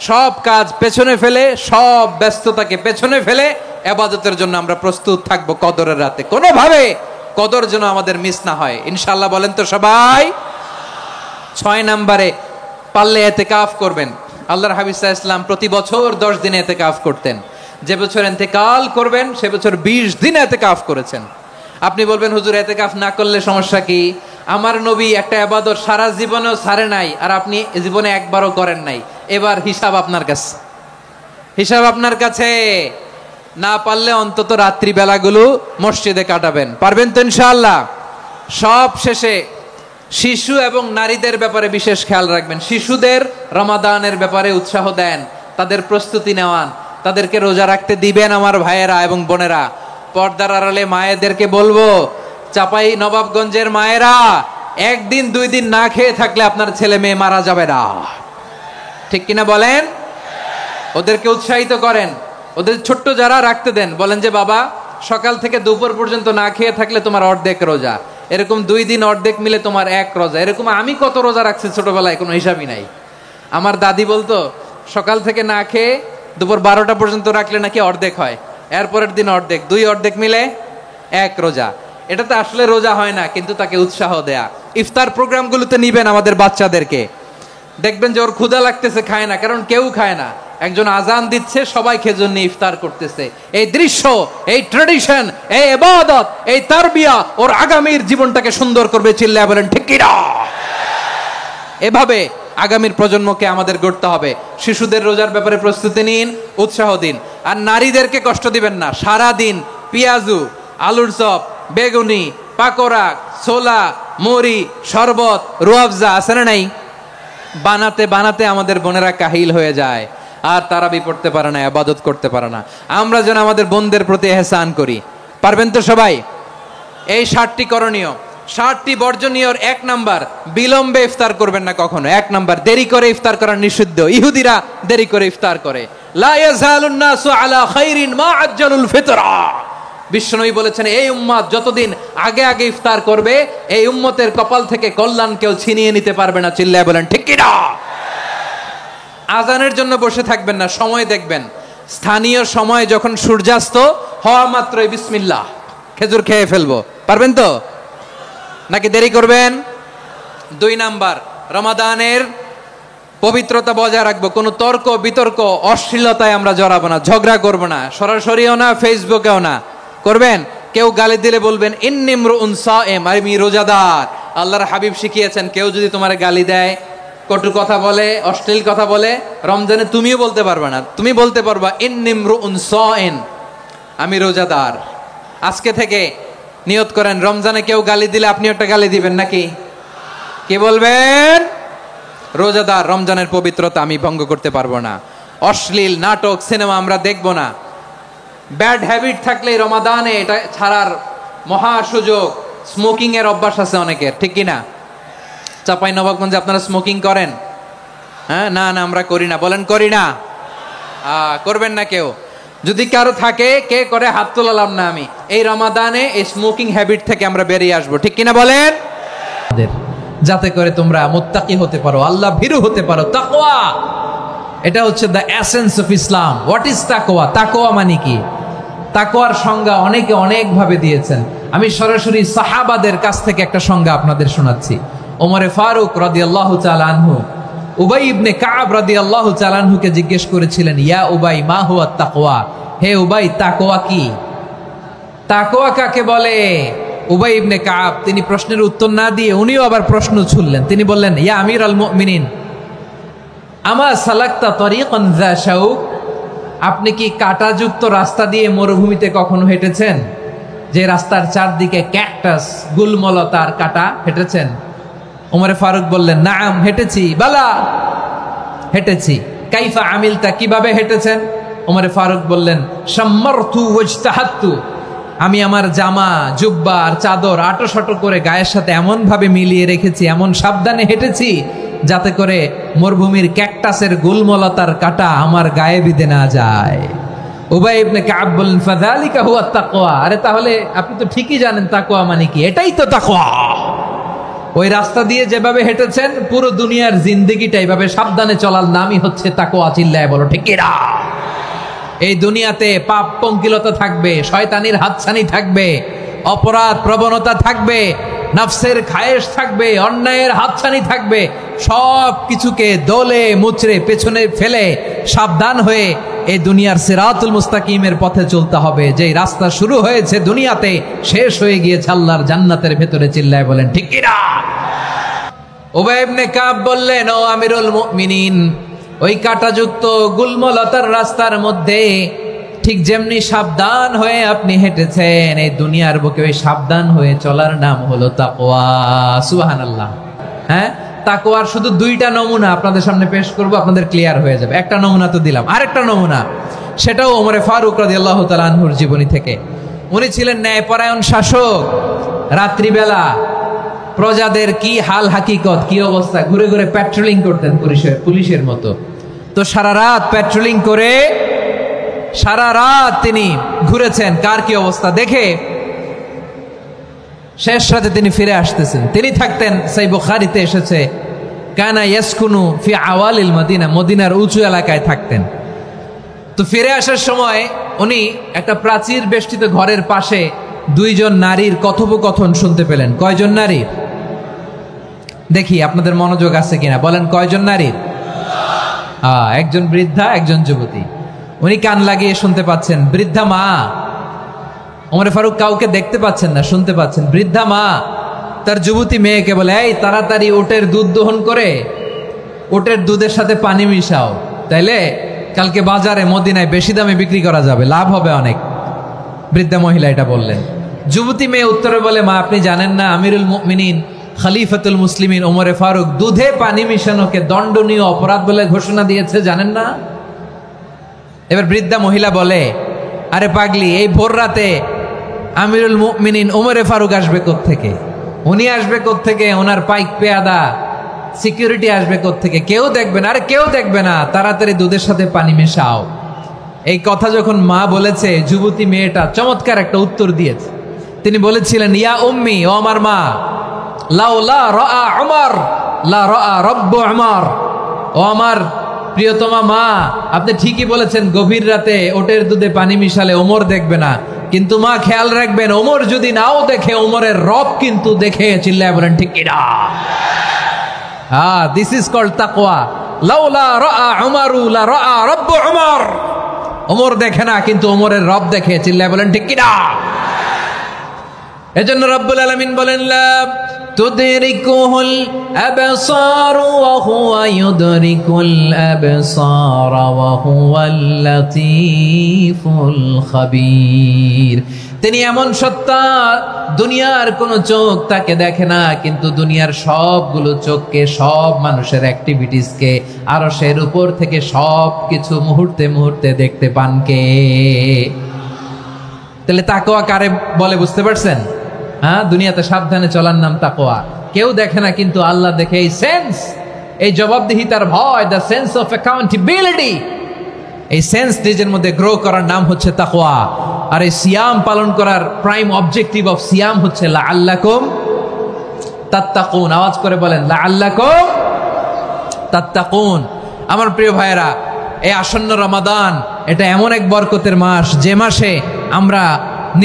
[SPEAKER 1] সব কাজ পেছনে ফেলে, সব ব্যস্ততাকে পেছনে ফেলে ইবাদতের জন্য আমরা প্রস্তুত থাকব কদরের রাতে। কোনোভাবে কদর যেন আমাদের মিস না হয়, ইনশাআল্লাহ। বলেন তো সবাই? 6 নম্বরে পারলে ইতিকাফ করবেন। আল্লাহর হাবিব সাল্লাল্লাহু আলাইহি ওয়াসাল্লাম প্রতি বছর 10 দিন ইতিকাফ করতেন। যে বছর ইন্তেকাল করবেন সে বছর 20 দিন ইতিকাফ করেছেন। আপনি বলবেন, হুজুর ইতিকাফ না করলে সমস্যা কি? আমার নবী একটা ইবাদত সারা জীবনেও ছাড়ে নাই, আর আপনি জীবনে একবারও করেন নাই। এবার হিসাব আপনার কাছে, হিসাব আপনার কাছে। না পারলে অন্তত রাত্রি বেলাগুলো মসজিদে কাটাবেন। পারবেন তো ইনশাআল্লাহ? সব শেষে শিশু এবং নারীদের ব্যাপারে বিশেষ খেয়াল রাখবেন। শিশুদের রমাদানের ব্যাপারে উৎসাহ দেন, তাদের প্রস্তুতি নেওয়ান, তাদেরকে রোজা রাখতে দিবেন। আমার ভাইয়েরা এবং বোনেরা, পর্দার আড়ালে মায়েদেরকে বলবো, চাপাই নবাবগঞ্জের মায়েরা, 1 দিন 2 দিন না খেয়ে থাকলে আপনার ছেলে মেয়ে মারা যাবে না। ঠিক কিনা বলেন? ওদেরকে উৎসাহিত করেন, ওদের ছোট্ট যারা রাখতে দেন, বলেন যে বাবা সকাল থেকে দুপুর পর্যন্ত না খেয়ে থাকলে তোমার অর্ধেক রোজা, এরকম 2 দিন অর্ধেক মিলে তোমার 1 রোজা। এরকম আমি কত রোজা রাখছি ছোটবেলায়, কোনো হিসাবই নাই। আমার দাদি বলতো সকাল থেকে না খেয়ে দুপুর 12টা পর্যন্ত রাখলে নাকি অর্ধেক হয়, এরপরের দিন অর্ধেক, 2 অর্ধেক মিলে 1 রোজা। এটাতে আসলে রোজা হয় না, কিন্তু তাকে উৎসাহ দেয়া। ইফতার প্রোগ্রামগুলোতে নিবেন আমাদের বাচ্চাদেরকে, দেখবেন যে ওর ক্ষুধা লাগতেছে, খায় না, কারণ কেউ খায় না, একজন আজান দিচ্ছে, সবাই খেজুর নিয়ে ইফতার করতেছে। এই দৃশ্য, এই ট্র্যাডিশন, এই ইবাদত, এই তারবিয়া ওর আগামীর জীবনটাকে সুন্দর করবে। চিল্লায়া বলেন ঠিক কি না? এভাবে আগামীর প্রজন্মকে আমাদের গড়তে হবে। শিশুদের রোজার ব্যাপারে প্রস্তুতি নিন, উৎসাহ দিন। আর নারীদেরকে কষ্ট দিবেন না। সারা দিন পেঁয়াজু, আলুর চপ, বেগুনি, পাকোড়া, ছোলা, মুড়ি, শরবত, রুয়াবজা আছে না নাই, বানাতে বানাতে আমাদের বোনেরা কাহিল হয়ে যায়, আর তারাবি পড়তে পারে না, ইবাদত করতে পারে না। আমরা যেন আমাদের বোনদের প্রতি ইহসান করি। পারবেন তো সবাই? এই 7টি করণীয়, 7টি বর্জনীয়। 1 নাম্বার, বিলম্বে ইফতার করবেন না কখনো। 1 নাম্বার, দেরি করে ইফতার করা নিষিদ্ধ। ইহুদিরা দেরি করে ইফতার করে। লা ইয়াজালুন নাসু আলা খাইরিন মা আজ্জালুল ফিতরা। বিশ্বনবী বলেছেন, এই উম্মত যতদিন আগে আগে ইফতার করবে, এই উম্মতের কপাল থেকে কল্যাণ কেউ ছিনিয়ে নিতে পারবে না। চিল্লায় বলেন ঠিক কি না? আজানের জন্য বসে থাকবেন না, সময় দেখবেন। স্থানীয় সময় যখন সূর্যাস্ত হওয়া মাত্রই বিসমিল্লাহ, খেজুর খেয়ে ফেলবো। পারবেন তো নাকি দেরি করবেন? 2 নাম্বার, রমাদানের পবিত্রতা বজায় রাখবো। কোনো তর্ক বিতর্ক অশ্লীলতায় আমরা জড়াবো না, ঝগড়া করবো না, সরাসরিও না, ফেসবুকেও না। করবেন? কেউ গালি দিলে বলবেন ইন্নিমরুউন সায়েম, আমি রোজাদার। আল্লাহর হাবিব শিখিয়েছেন, কেউ যদি তোমার গালি দেয়, কটু কথা বলে, অশ্লীল কথা বলে, রমজানে তুমিও বলতে পারবে না। তুমি বলতে পারবা ইন্নিমরুউন সায়েম, আমি রোজাদার। আজকে থেকে নিয়ত করেন, রমজানে কেউ গালি দিলে আপনি একটা গালি দিবেন নাকি? কি বলবেন? রোজাদার, রমজানের পবিত্রতা আমি ভঙ্গ করতে পারবো না। অশ্লীল নাটক, সিনেমা আমরা দেখবো না। ব্যাড হ্যাবিট থাকলে রমাদানে এটা ছাড়ার মহা সুযোগ। স্মোকিং এর অভ্যাস আছে অনেকের, ঠিক কিনা? চাপাই নবাবগঞ্জে আপনারা স্মোকিং করেন? হ্যাঁ, না না আমরা করি না। বলেন করি না? করবেন না কেউ? যদি কারো থাকে, কে করে হাত তোলালাম না আমি। এই রমাদানে এই স্মোকিং হ্যাবিট থেকে আমরা বেরিয়ে আসবো, ঠিক কিনা বলেন? যাতে করে তোমরা মুত্তাকি হতে পারো, আল্লাহ ভীরু হতে পারো। তাকওয়া, এটা হচ্ছে the essence of Islam. What is তাকওয়া? তাকওয়া মানে কি? তাকওয়ার সংজ্ঞা অনেকে অনেক ভাবে দিয়েছেন। আমি সরাসরি সাহাবাদের কাছ থেকে একটা সংজ্ঞা আপনাদের শোনাচ্ছি। ওমরে ফারুক রাদিয়াল্লাহু তাআলা আনহু উবাই ইবনে কাব রাদিয়াল্লাহু তাআলা আনহুকে জিজ্ঞেস করেছিলেন, ইয়া উবাই মা হুয়া তাকওয়া? হে উবাই, তাকওয়া কি? তাকওয়া কাকে বলে? উবাই ইবনে কাব তিনি প্রশ্নের উত্তর না দিয়ে উনিও আবার প্রশ্ন ছুড়লেন। তিনি বললেন, ইয়া আমিরুল মুমিনিন, আমা সালাকতা তরিকান যা শাউক? আপনি কি কাঁটাযুক্ত রাস্তা দিয়ে মরুভূমিতে কখনো হেঁটেছেন? যে রাস্তার চারদিকে ক্যাকটাস, গুলমলতার কাঁটা, হেঁটেছেন? ওমরে ফারুক বললেন, নাম, হেঁটেছি। বালা, হেঁটেছি। কাইফা আমিলতা, কিভাবে হেঁটেছেন? ওমরে ফারুক বললেন, শাম্মারতু ওয়াজতাহাতু, আমি আমার জামা, জুব্বা আর চাদর আটোশাটো করে গায়ের সাথে এমন ভাবে মিলিয়ে রেখেছি, এমন সাবধানে হেঁটেছি যাতে করে মরুভূমির ক্যাকটাসের গুলমলতার কাঁটা আমার গায়ে বিঁধে না যায়। উবাই ইবনে কাব বললেন, ফাযালিকা হুয়া তাকওয়া। আরে তাহলে আপনি তো ঠিকই জানেন তাকওয়া মানে কি। এটাই তো তাকওয়া। ওই রাস্তা দিয়ে যেভাবে হেঁটেছেন, পুরো দুনিয়ার জিন্দেগিটা এইভাবে সাবধানে চলার নামই হচ্ছে তাকওয়া। চিল্লায় বলো ঠিক কি না? এই দুনিয়াতে পাপ পঙ্কিলতা থাকবে, শয়তানির হাতছানি থাকবে, অপরাধ প্রবণতা থাকবে, নফসের খায়েশ থাকবে, অন্যায়ের হাতছানি থাকবে। সব কিছুকে দলে মুচড়ে পেছনে ফেলে সাবধান হয়ে এই দুনিয়ার সিরাতুল মুস্তাকিমের পথে চলতে হবে। যেই রাস্তা শুরু হয়েছে দুনিয়াতে, শেষ হয়ে গিয়েছে আল্লাহর জান্নাতের ভেতরে। চিল্লায় বলেন ঠিক কি না? উবাই ইবনে কাব বললেন, ও আমিরুল মুমিনিন, ওই কাঁটাযুক্ত গুলমলতার রাস্তার মধ্যে ঠিক যেমনি সাবধান হয়ে আপনি হেঁটেছেন, এই দুনিয়ার বুকে ওই সাবধান হয়ে চলার নাম হলো তাকওয়া। সুবহানাল্লাহ। হ্যাঁ, তাকওয়ার শুধু 2টা নমুনা আপনাদের সামনে পেশ করব, আপনাদের ক্লিয়ার হয়ে যাবে। একটা নমুনা তো দিলাম, আরেকটা নমুনা, সেটাও ওমরে ফারুক রাদিয়াল্লাহু তাআলা আনহুর জীবনী থেকে। উনি ছিলেন ন্যায়পরায়ণ শাসক। রাত্রিবেলা প্রজাদের কি হাল হাকিকত, কি অবস্থা, ঘুরে ঘুরে প্যাট্রোলিং করতেন পুলিশের মতো। তো সারা রাত প্যাট্রোলিং করে সারা রাত তিনি ঘুরেছেন কার কি অবস্থা দেখে। শেষ রাতে তিনি ফিরে আসতেছেন। তিনি থাকতেন, সেই বুখারীতে এসেছে, কানা ইয়াসকুনু ফি আওয়ালিল মদিনা, মদিনার উঁচু এলাকায় থাকতেন। তো ফিরে আসার সময় উনি একটা প্রাচীর বেষ্টিত ঘরের পাশে দুইজন নারীর কথোপকথন শুনতে পেলেন। কয়জন নারীর? দেখি আপনাদের মনোযোগ আছে কিনা, বলেন কয়জন নারীর? একজন বৃদ্ধা, একজন যুবতী। উনি কান লাগিয়ে শুনতে পাচ্ছেন। বৃদ্ধা মা, ওমর ফারুক কাউকে দেখতে পাচ্ছেন না, শুনতে পাচ্ছেন। বৃদ্ধা মা তার যুবতী মেয়েকে বলে, এই তাড়াতাড়ি উটের দুধ দহন করে উটের দুধের সাথে পানি মিশাও, তাইলে কালকে বাজারে মদিনায় বেশি দামে বিক্রি করা যাবে, লাভ হবে অনেক। বৃদ্ধা মহিলা এটা বললেন। যুবতী মেয়ে উত্তরে বলে, মা আপনি জানেন না আমিরুল মুমিনিন খলিফাতুল মুসলিমিন ওমরে ফারুক দুধে পানি মিশানোকে দণ্ডনীয় অপরাধ বলে ঘোষণা দিয়েছে, জানেন না? এবার বৃদ্ধা মহিলা বলে, আরে পাগলি, এই ভোর রাতে আমিরুল মুমিনিন ওমরে ফারুক আসবে কোত্থেকে? উনি আসবে কোত্থেকে? ওনার পাইক পেয়াদা সিকিউরিটি আসবে কোত্থেকে? কেউ দেখবে না। আরে কেউ দেখবে না, তাড়াতাড়ি দুধের সাথে পানি মেশাও। এই কথা যখন মা বলেছে, যুবতী মেয়েটা চমৎকার একটা উত্তর দিয়েছে। তিনি বলেছিলেন, ইয়া উম্মি, ও আমার মা, লাউলা রাআ উমর লা রাআ রব্বু উমর। ও আমার প্রিয়তমা মা, আপনি ঠিকই বলেছেন, গভীর রাতে ওটের দুধে পানি মিশালে ওমর দেখবে না, কিন্তু মা খেয়াল রাখবেন, ওমর যদি নাও দেখে, ওমরের রব কিন্তু দেখে। চিল্লায় বলেন ঠিক কিনা? দিস ইজ কল্ড তাকওয়া। লাউলা রাআ উমরু লা রাআ রব্বু উমর। ওমর দেখে না, কিন্তু ওমরের রব দেখে। চিল্লায় বলেন ঠিক কিনা? এজন্য রব্বুল আলামিন বলেন, লা তুদরিকুহুল আবসার ওয়া হুয়া ইউদরিকুল আবসার ওয়া হুয়াল লাতীফুল খাবীর। তিনি এমন সত্তা, দুনিয়ার কোনো চোখ তাকে দেখে না, কিন্তু দুনিয়ার সবগুলো চোখকে, সব মানুষের অ্যাক্টিভিটিসকে আরশের উপর থেকে সব কিছু মুহূর্তে মুহূর্তে দেখতে পান কে? তাহলে তাকওয়া কারে বলে বুঝতে পারছেন? দুনিয়াতে সাবধানে চলার নাম তাকওয়া। কেউ দেখে না, কিন্তু আল্লাহ দেখে। এই সেন্স, এই জবাবদিহিতার ভয়, দ্য সেন্স অফ অ্যাকাউন্টেবিলিটি, এই সেন্স নিজের মধ্যে গ্রো করার নাম হচ্ছে তাকওয়া। আর এই সিয়াম পালন করার প্রাইম অবজেক্টিভ অফ সিয়াম হচ্ছে লাআল্লাকুম তাত্তাকুন। আওয়াজ করে বলেন, লাআল্লাকুম তাত্তাকুন। আমার প্রিয় ভাইয়েরা, এই আসন্ন রমাদান, এটা এমন এক বরকতের মাস, যে মাসে আমরা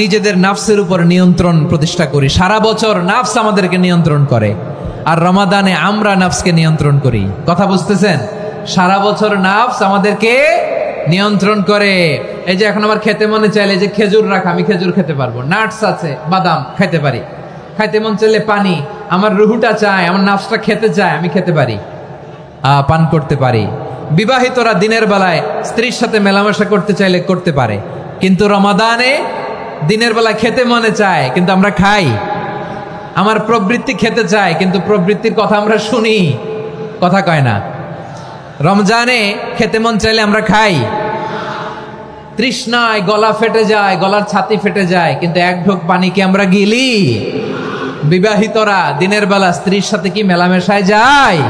[SPEAKER 1] নিজেদের নাফসের উপর নিয়ন্ত্রণ প্রতিষ্ঠা করি। সারা বছর নাফস আমাদেরকে নিয়ন্ত্রণ করে, আর রমাদানে আমরা নাফসকে নিয়ন্ত্রণ করি। কথা বুঝতেছেন? সারা বছর নাফস আমাদেরকে নিয়ন্ত্রণ করে। এই যে এখন আমার খেতে মনে চাইলে, যে খেজুর রাখা, আমি খেজুর খেতে পারবো, নাটস আছে, বাদাম খাইতে পারি। খাইতে মন চাইলে পানি, আমার রুহুটা চায়, আমার নাফসটা খেতে চায়, আমি খেতে পারি, পান করতে পারি। বিবাহিতরা দিনের বেলায় স্ত্রীর সাথে মেলামেশা করতে চাইলে করতে পারে, কিন্তু রমাদানে দিনের বেলা খেতে মনে চায়, কিন্তু আমরা খাই। আমার প্রবৃত্তি খেতে চায়, কিন্তু প্রবৃত্তির কথা আমরা শুনি, কথা কয় না। রমজানে খেতে মন চাইলে আমরা খাই, তৃষ্ণায় গলা ফেটে যায়, গলার ছাতি ফেটে যায়, কিন্তু এক ঢোক পানি কি আমরা গিলি? বিবাহিতরা দিনের বেলা স্ত্রীর সাথে কি মেলামেশায় যায়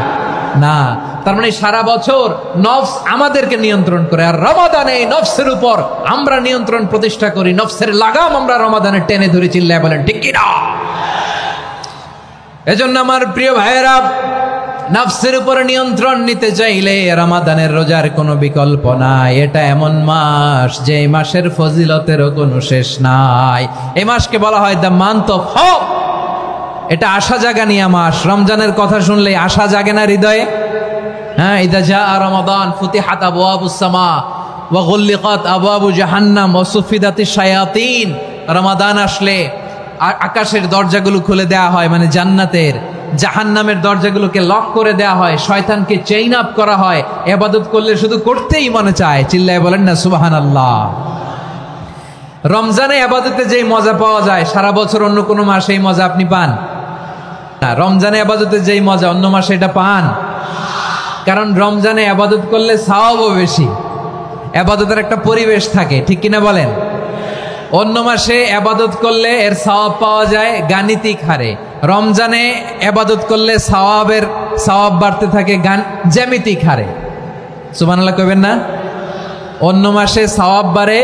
[SPEAKER 1] না। তার মানে সারা বছর নফস আমাদেরকে নিয়ন্ত্রণ করে, আর রমাদানে নফসের উপর আমরা নিয়ন্ত্রণ প্রতিষ্ঠা করি। নফসের লাগাম আমরা রমাদানে টেনে ধরে। চিল্লায় বলেন ঠিক কিনা? এজন্য আমার প্রিয় ভাইয়েরা, নফসের উপরে নিয়ন্ত্রণ নিতে চাইলে রমাদানের রোজার কোনো বিকল্প নাই। এটা এমন মাস, যে মাসের ফজিলতেরও কোনো শেষ নাই। এই মাসকে বলা হয় দ্য মান্থ অফ হোপ। এটা আশা জাগানিয়া মাস। রমজানের কথা শুনলে আশা জাগে না হৃদয়ে? ইদা জাআ রমাদান ফুতিহাত আবওয়াবুস সামা ওয়া গুল্লিকাত আবওয়াবু জাহান্নাম ওয়া সুফিদাতিশ শায়াতিন। রমাদান আসলে আকাশের দরজাগুলো খুলে দেয়া হয়, মানে জান্নাতের। জাহান্নামের দরজাগুলোকে লক করে দেয়া হয়, শয়তানকে চেইন আপ করা হয়। ইবাদত করলে শুধু করতেই মনে চায়। চিল্লায় বলেন না সুবহানাল্লাহ। রমজানে ইবাদতে যেই মজা পাওয়া যায়, সারা বছর অন্য কোনো মাসে এই মজা আপনি পান না। রমজানে ইবাদতে যেই মজা, অন্য মাসে এটা পান? কারণ রমজানে ইবাদত করলে সওয়াবও বেশি, ইবাদতের একটা পরিবেশ থাকে, ঠিক কিনা বলেন? অন্য মাসে ইবাদত করলে এর সওয়াব পাওয়া যায় গাণিতিক হারে, রমজানে ইবাদত করলে সওয়াব বাড়তে থাকে জ্যামিতিক হারে। সুবহানাল্লাহ কইবেন না? অন্য মাসে সওয়াব বাড়ে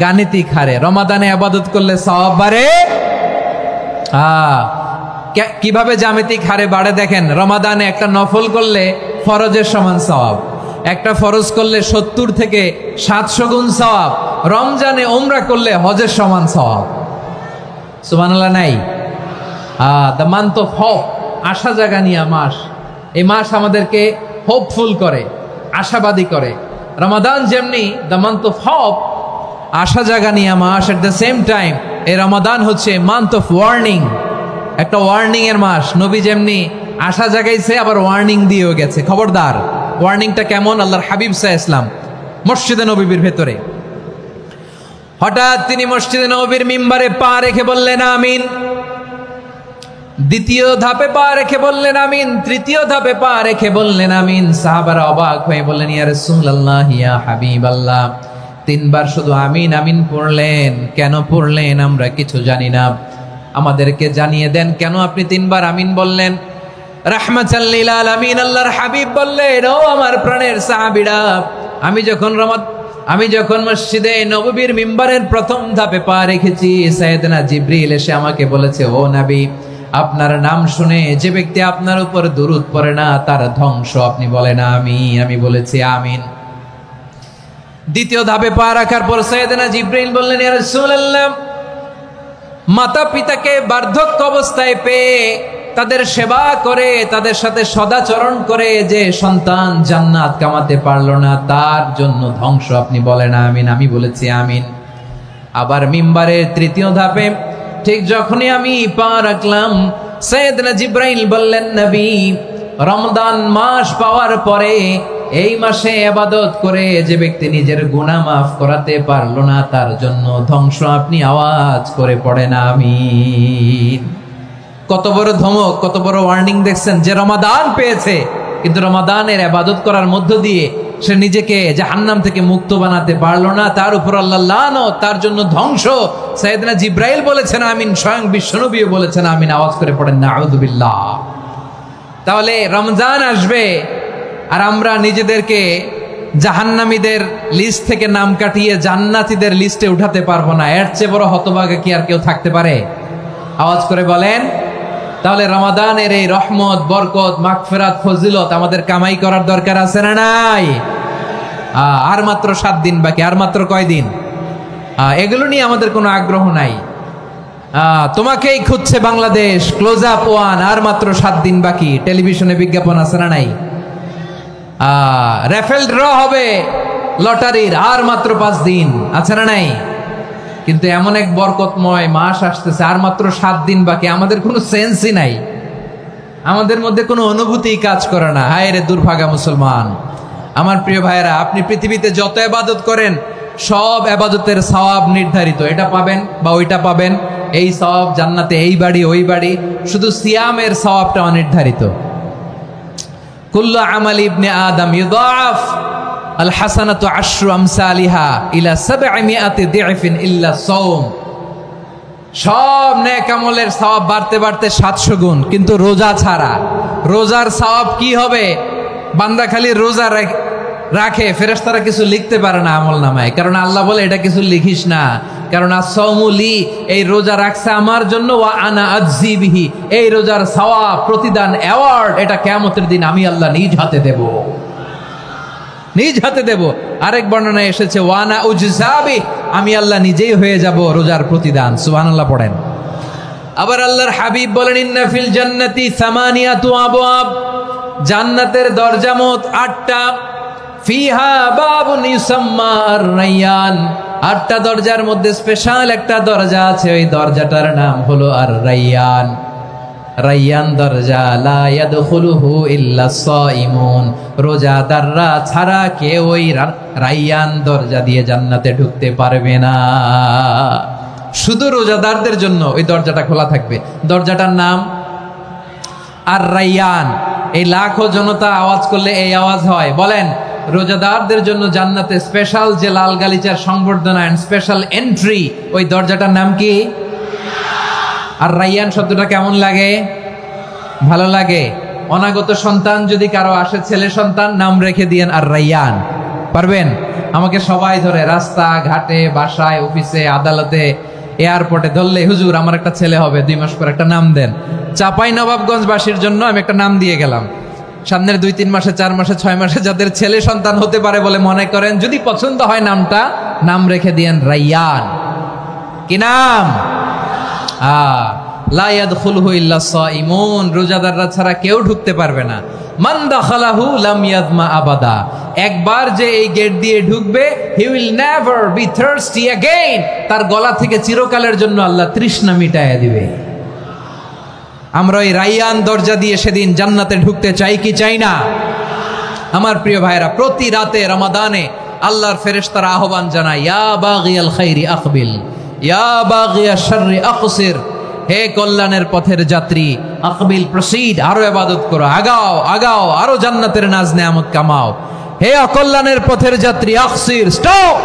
[SPEAKER 1] গাণিতিক হারে, রমাদানে ইবাদত করলে সওয়াব বাড়ে। কিভাবে জ্যামিতিক হারে বাড়ে দেখেন। রমাদানে একটা নফল করলে ফরজের সমান সওয়াব, একটা ফরজ করলে 70 থেকে 700 গুণ সওয়াব। রমজানে উমরা করলে হজের সমান সওয়াব। সুবহানাল্লাহ নাই? দ্য মান্থ অফ হোপ, আশা জাগানিয়া মাস। এই মাস আমাদেরকে হোপফুল করে, আশাবাদী করে। রমাদান যেমনি দ্য মান্থ অফ হোপ, আশা জাগানিয়া মাস, এট দ্য সেম টাইম এই রমাদান হচ্ছে মান্থ অফ ওয়ার্নিং, একটা ওয়ার্নিং এর মাস। নবী যেমনি আশা জাগাইছে, আবার ওয়ার্নিং দিয়েও গেছে, খবরদার। ওয়ার্নিংটা কেমন? আল্লাহর হাবিব সাল্লাল্লাহু আলাইহি ওয়াসাল্লাম মসজিদে নববীর ভেতরে হঠাৎ তিনি মসজিদে নববীর মিম্বারে পা রেখে বললেন আমিন। দ্বিতীয় ধাপে পা রেখে বললেন আমিন, তৃতীয় ধাপে পা রেখে বললেন আমিন। সাহাবারা অবাক হয়ে বললেন, ইয়া রাসূলুল্লাহ, ইয়া হাবিবাল্লাহ, তিনবার শুধু আমিন আমিন পড়লেন, কেন পড়লেন আমরা কিছু জানি না, আমাদেরকে জানিয়ে দেন কেন আপনি তিনবার আমিন বললেন। রাহমাতাল লিল আলামিন আল্লাহর হাবিব বললেন, ও আমার প্রাণের সাহাবীরা, আমি যখন মসজিদে নববীর মিম্বারের প্রথম ধাপে পা রেখেছি, সাইয়েদনা জিবরিল এসে আমাকে বলেছে, ও নবী, আপনার নাম শুনে যে ব্যক্তি আপনার উপর দুরূদ পড়ে না তার ধ্বংস। আপনি বলেন আমিন। আমি বলেছি আমিন। দ্বিতীয় ধাপে পা রাখার পর সাইয়েদনা জিবরিল বললেন, ইয়া রাসূলুল্লাহ, মাতা পিতাকে বার্ধক্য অবস্থায় পেয়ে তাদের সেবা করে, তাদের সাথে সদাচরণ করে যে সন্তান জান্নাত কামাতে পারলো না, তার জন্য ধ্বংস। আপনি বলেন আমিন। আমি বলেছি আমিন। আবার মিম্বারের তৃতীয় ধাপে ঠিক যখনই আমি পা রাখলাম, সাইয়েদনা জিবরাইল বললেন, নবী, রমজান মাস পাওয়ার পরে এই মাসে ইবাদত করে যে ব্যক্তি নিজের গুনাহ মাফ করাতে পারলো না, তার জন্য ধ্বংস। আপনি আওয়াজ করে পড়েন আমিন। কত বড় ধমক, কত বড় ওয়ার্নিং দেখছেন। যে রমাদান পেয়েছে কিন্তু রমাদানের ইবাদত করার মধ্য দিয়ে সে নিজেকে জাহান্নাম থেকে মুক্ত বানাতে পারলো না, তার উপর আল্লাহ লানত, তার জন্য ধ্বংস। সাইয়েদনা জিবরাইল বলেছেন আমিন, স্বয়ং বিশ্বনবীও বলেছেন আমিন। আওয়াজ করে পড়েন নাউযুবিল্লাহ। তাহলে রমজান আসবে আর আমরা নিজেদেরকে জাহান্নামীদের লিস্ট থেকে নাম কাটিয়ে জান্নাতীদের লিস্টে উঠাতে পারবো না। এর চেয়ে বড় হতভাগা কি আর কেউ থাকতে পারে? আওয়াজ করে বলেন। তাহলে রমাদানের এই রহমত, বরকত, মাগফিরাত, ফজিলত আমাদের কামাই করার দরকার আছে না নাই? আর মাত্র 7 দিন বাকি। আর মাত্র কয় দিন? এগুলো নিয়ে আমাদের কোনো আগ্রহ নাই। তোমাকেই খুঁজছে বাংলাদেশ, ক্লোজ আপ 1, আর মাত্র 7 দিন বাকি। টেলিভিশনে বিজ্ঞাপন আছে না নাই? রেফেল ড্র হবে লটারির, আর মাত্র 5 দিন, আছে না নাই? কিন্তু এমন এক বরকতময় মাস আসতেছে, আর মাত্র 7 দিন বাকি। আমাদের কোনো সেন্সই নাই, আমাদের মধ্যে কোনো অনুভূতি কাজ করে না। হায় রে দুর্ভাগা মুসলমান। আমার প্রিয় ভাইয়েরা, আপনি পৃথিবীতে যত ইবাদত করেন সব ইবাদতের সওয়াব নির্ধারিত। এটা পাবেন বা ওইটা পাবেন, এই সওয়াব জান্নাতে, এই বাড়ি ওই বাড়ি। শুধু সিয়ামের সওয়াবটা অনির্ধারিত। কুল্লু আমালি ইবনে আদম ইউদাফ আল হাসানাতু আশরু আমসালিহা ইলা 700 দি'ফিন ইল্লা সাওম। সব নেক আমলের সওয়াব বাড়তে বাড়তে 700 গুণ, কিন্তু রোজা ছাড়া। রোজার সওয়াব কি হবে? বান্দা খালি রোজা রাখে, ফেরেশতারা কিছু লিখতে পারে না আমলনামায়, কারণ আল্লাহ বলে এটা কিছু লিখিস না, কারণ as-সাওমু লি, এই রোজা রাখছে আমার জন্য, ওয়া আনা আজজি বিহি, এই রোজার সওয়াব, প্রতিদান, অ্যাওয়ার্ড, এটা কিয়ামতের দিন আমি আল্লাহ নিজ হাতে দেব, নিজ হাতে দেব। আরেক বর্ণনায় এসেছে ওয়ানা উজজাবি, আমি আল্লাহ নিজেই হয়ে যাব রোজার প্রতিদান। সুবহানাল্লাহ পড়েন। আবার আল্লাহর হাবিব বলেন, ইন্না ফিল জান্নাতি 8 আবওয়াব, জান্নাতের দরজা মোট 8টা। ফিহা বাবুন ইউসাম্মা আর-রায়্যান, 8টা দরজার মধ্যে স্পেশাল একটা দরজা আছে, ওই দরজাটার নাম হলো আর-রায়্যান। রায়্যান দরজা, লা ইয়াদখুলুহু ইল্লা সাইমুন, রোজাদাররা ছাড়া কেউ ওই রায়্যান দরজা দিয়ে জান্নাতে ঢুকতে পারবে না। শুধু রোজাদারদের জন্য ওই দরজাটা খোলা থাকবে। দরজাটার নাম আর-রায়্যান। এই লাখো জনতা আওয়াজ করলে এই আওয়াজ হয়। বলেন, রোজাদারদের জন্য জান্নাতে স্পেশাল যে লাল গালিচার সংবর্ধনা এন্ড স্পেশাল এন্ট্রি, ওই দরজাটার নাম কি? আর রায়্যান শব্দটা কেমন লাগে? ভালো লাগে। অনাগত সন্তান যদি কারো আসে, ছেলে সন্তান, নাম রেখে দিয়েন আর রায়্যান। পারবেন? আমাকে সবাই ধরে রাস্তা ঘাটে, বাসায়, অফিসে, আদালতে, এয়ারপোর্টে ধরলে, হুজুর আমার একটা ছেলে হবে 2 মাস পর, একটা নাম দেন। চাপাই নবাবগঞ্জবাসীর জন্য আমি একটা নাম দিয়ে গেলাম। সামনের 2-3 মাসে, 4 মাসে, 6 মাসে যাদের ছেলে সন্তান হতে পারে বলে মনে করেন, যদি পছন্দ হয় নামটা, নাম রেখে দিয়েন রায়্যান। কি নাম? লা ইয়াদখুলহু ইল্লা সাইমুন, রোজাদাররা ছাড়া কেউ ঢুকতে পারবে না। মান দাখালাহু লাম ইয়াযমা আবাদা, একবার যে এই গেট দিয়ে ঢুকবে, he will never be thirsty again, তার গলা থেকে চিরকালের জন্য আল্লাহ তৃষ্ণা মিটাইয়া দিবে। আমরা ওই রাইয়ান দরজা দিয়ে সেদিন জান্নাতে ঢুকতে চাই কি চাই না? আমার প্রিয় ভাইরা, প্রতি রাতে রমাদানে আল্লাহর ফেরেশতারা আহ্বান জানায়, ইয়া বাগিয়াল খাইরি আকবিল, ইয়া বাগিয়াশ শাররি আকসির, হে কল্যাণের পথের যাত্রী, আকবিল প্রসিড, আরো ইবাদত করো, আগাও আগাও, আরো জান্নাতের নাজ নেয়ামত কামাও। হে অকল্যাণের পথের যাত্রী, আকসির, স্টপ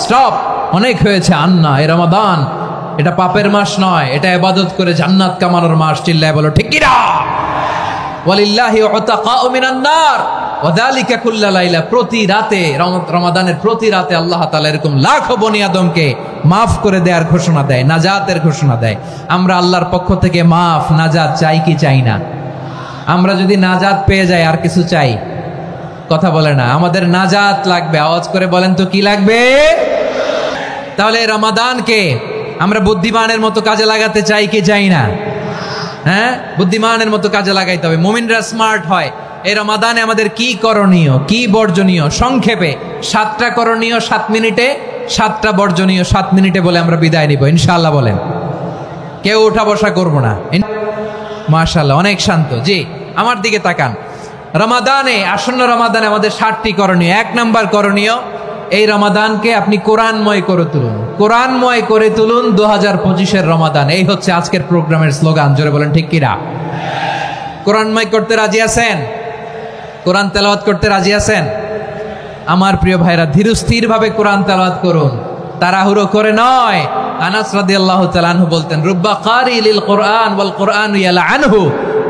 [SPEAKER 1] স্টপ, অনেক হয়েছে, আন্না, এ রমাদান এটা পাপের মাস নয়, এটা ইবাদত করে জান্নাত কামানোর মাস। চিল্লায় বলো ঠিক কি না? ওয়ালিল্লাহি উতাকাউ মিনান নার ওয়াযালিকা কুল্লা লাইলা, প্রতি রাতে রমাদানের প্রতি রাতে আল্লাহ তাআলা এরকম লাখো বনি আদমকে মাফ করে দেওয়ার ঘোষণা দেয়, নাজাতের ঘোষণা দেয়। আমরা আল্লাহর পক্ষ থেকে মাফ, নাজাত চাই কি চাই না? আমরা যদি নাজাত পেয়ে যাই আর কিছু চাই? কথা বলে না, আমাদের নাজাত লাগবে। আওয়াজ করে বলেন তো কি লাগবে? তাহলে রমাদানকে আমরা বুদ্ধিমানের মতো কাজে লাগাতে চাই কি চাই না? হ্যাঁ, বুদ্ধিমানের মতো কাজে লাগাইতে হবে। মুমিনরা স্মার্ট হয়। এই রমাদানে আমাদের কি করণীয়, কি বর্জনীয়? সংক্ষেপে 7টা করণীয় 7 মিনিটে, 7টা বর্জনীয় 7 মিনিটে বলে আমরা বিদায় নিব ইনশাআল্লাহ। বলেন, কেউ উঠা বসা করবো না। মাশাআল্লাহ, অনেক শান্ত। জি, আমার দিকে তাকান। রমাদানে, আসন্ন রমাদানে আমাদের 7টি করণীয়। 1 নাম্বার করণীয়, এই রমাদানকে আপনি কোরআনময় করে তুলুন, কোরআনময় করে তুলুন 2025-এর রমাদান। এই হচ্ছে আজকের প্রোগ্রামের স্লোগান। জোরে বলেন ঠিক কিনা? কোরআনময় করতে রাজি আছেন? কোরআন তেলাওয়াত করতে রাজি আছেন? আমার প্রিয় ভাইরা, ধীরস্থির ভাবে কোরআন তেলাওয়াত করুন, তাড়াহুড়ো করে নয়। আনাস রাদিয়াল্লাহু তাআলা আনহু বলতেন, রুব্বা কারি লিল কোরআন ওয়াল কোরআনু ইয়ালআনহু,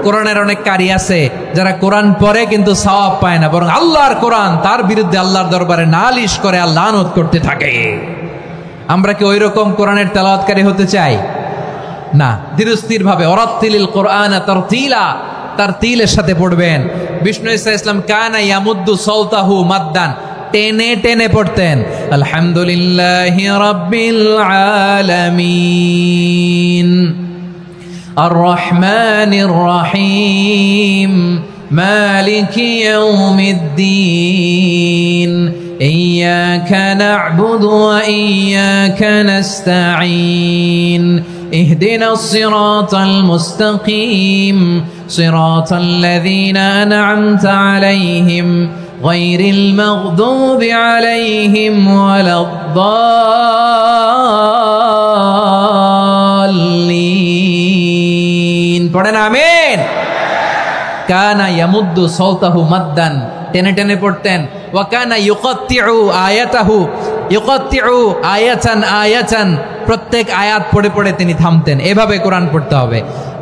[SPEAKER 1] কোরআনের অনেক কারি আছে যারা কোরআন পড়ে কিন্তু সওয়াব পায় না, বরং আল্লাহর কোরআন তার বিরুদ্ধে আল্লাহর দরবারে নালিশ করে আর লানত করতে থাকে। আমরা কি ওইরকম কোরআনের তেলাওয়াতকারী হতে চাই? না। ধীরস্থির ভাবে, ওয়ারাত্তিলিল কোরআন তারতিলা, তারতিলের সাথে পড়বেন। বিষ্ণু ঈসা ইসলাম কানা ইয়ামুদ্দু সাওতাহু মাদ্দান, টেনে টেনে পড়তেন। আলহামদুলিল্লাহি রাব্বিল আলামিন আর রহমানির রহিম মালিকি ইয়াউমিদ্দিন ইয়্যাকা না'বুদু ওয়া ইয়্যাকা নাস্তাঈন ইহদিনাস সিরাতাল মুস্তাকিম সিরাতাল লাযীনা আন'আমতা আলাইহিম গায়রিল মাগদুবি আলাইহিম ওয়ালাদ-দাল্লিন। পড়েন আমিন। কানা ইয়ামুদ্দু সাওতাহু মাদ্দান, টেনে টেনে পড়তেন। ওয়া কানা ইউকাত্তিউ আয়াতাহু, ইউকাত্তিউ আয়াতান আয়াতান, প্রত্যেক আয়াত পড়ে পড়ে তিনি থামতেন। এভাবে কোরআন পড়তে হবে।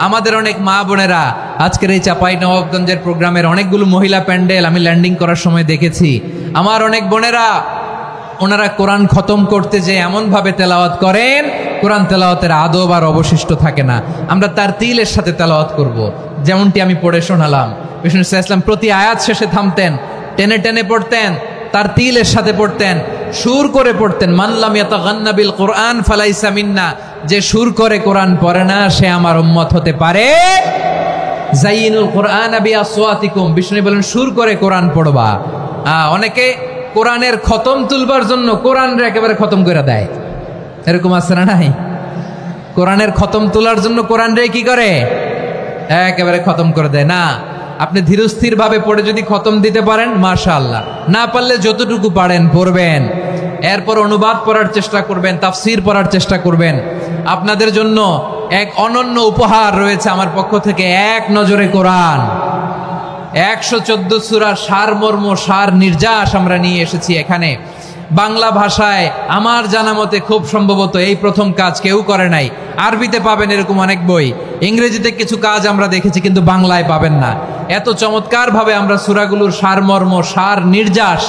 [SPEAKER 1] আমাদের অনেক মা বোনেরা আজকের এই চাঁপাইনবাবগঞ্জের প্রোগ্রামের অনেকগুলো মহিলা প্যান্ডেল আমি ল্যান্ডিং করার সময় দেখেছি। আমার অনেক বোনেরা, ওনারা কোরআন খতম করতে যে এমন ভাবে তেলাওয়াত করেন, কোরআন তেলাওয়াতের আদব আর অবশিষ্ট থাকে না। আমরা তার তিলের সাথে তেলাওয়াত করব, যেমনটি আমি পড়ে শোনালাম। বিষ্ণু ইসলাম প্রতি আয়াত শেষে থামতেন, টেনে টেনে পড়তেন, তার তিলের সাথে পড়তেন, সুর করে পড়তেন। মানলাম ইয়াতাগান্না বিল কোরআন ফালাইসা মিন্না, যে সুর করে কোরআন পড়ে না সে আমার উম্মত হতে পারে। জাইনুল কোরআন বিআসওয়াতিকুম, বিষ্ণু বলেন সুর করে কোরআন পড়বা। অনেকে কোরআনের খতম তুলবার জন্য কোরআনরে একেবারে খতম করে দেয়, এরকম আছে না নাই? কোরআনের খতম তোলার জন্য কোরআনরে কি করে? একেবারে খতম করে দেয়। না, আপনি ধীরস্থির ভাবে পড়ে যদি খতম দিতে পারেন মাশাআল্লাহ, না পারলে যতটুকু পারেন পড়বেন। এরপর অনুবাদ পড়ার চেষ্টা করবেন, তাফসির পড়ার চেষ্টা করবেন। আপনাদের জন্য এক অনন্য উপহার রয়েছে আমার পক্ষ থেকে, এক নজরে কোরআন। 114 সূরার সারমর্ম, সার নির্যাস আমরা নিয়ে এসেছি এখানে। বাংলা ভাষায় আমার জানা মতে খুব সম্ভবত এই প্রথম কাজ কেউ করে নাই। আরবিতে পাবেন এরকম অনেক বই, ইংরেজিতে কিছু কাজ আমরা দেখেছি, কিন্তু বাংলায় পাবেন না। এত চমৎকার ভাবে আমরা সূরাগুলোর সারমর্ম, সার নির্যাস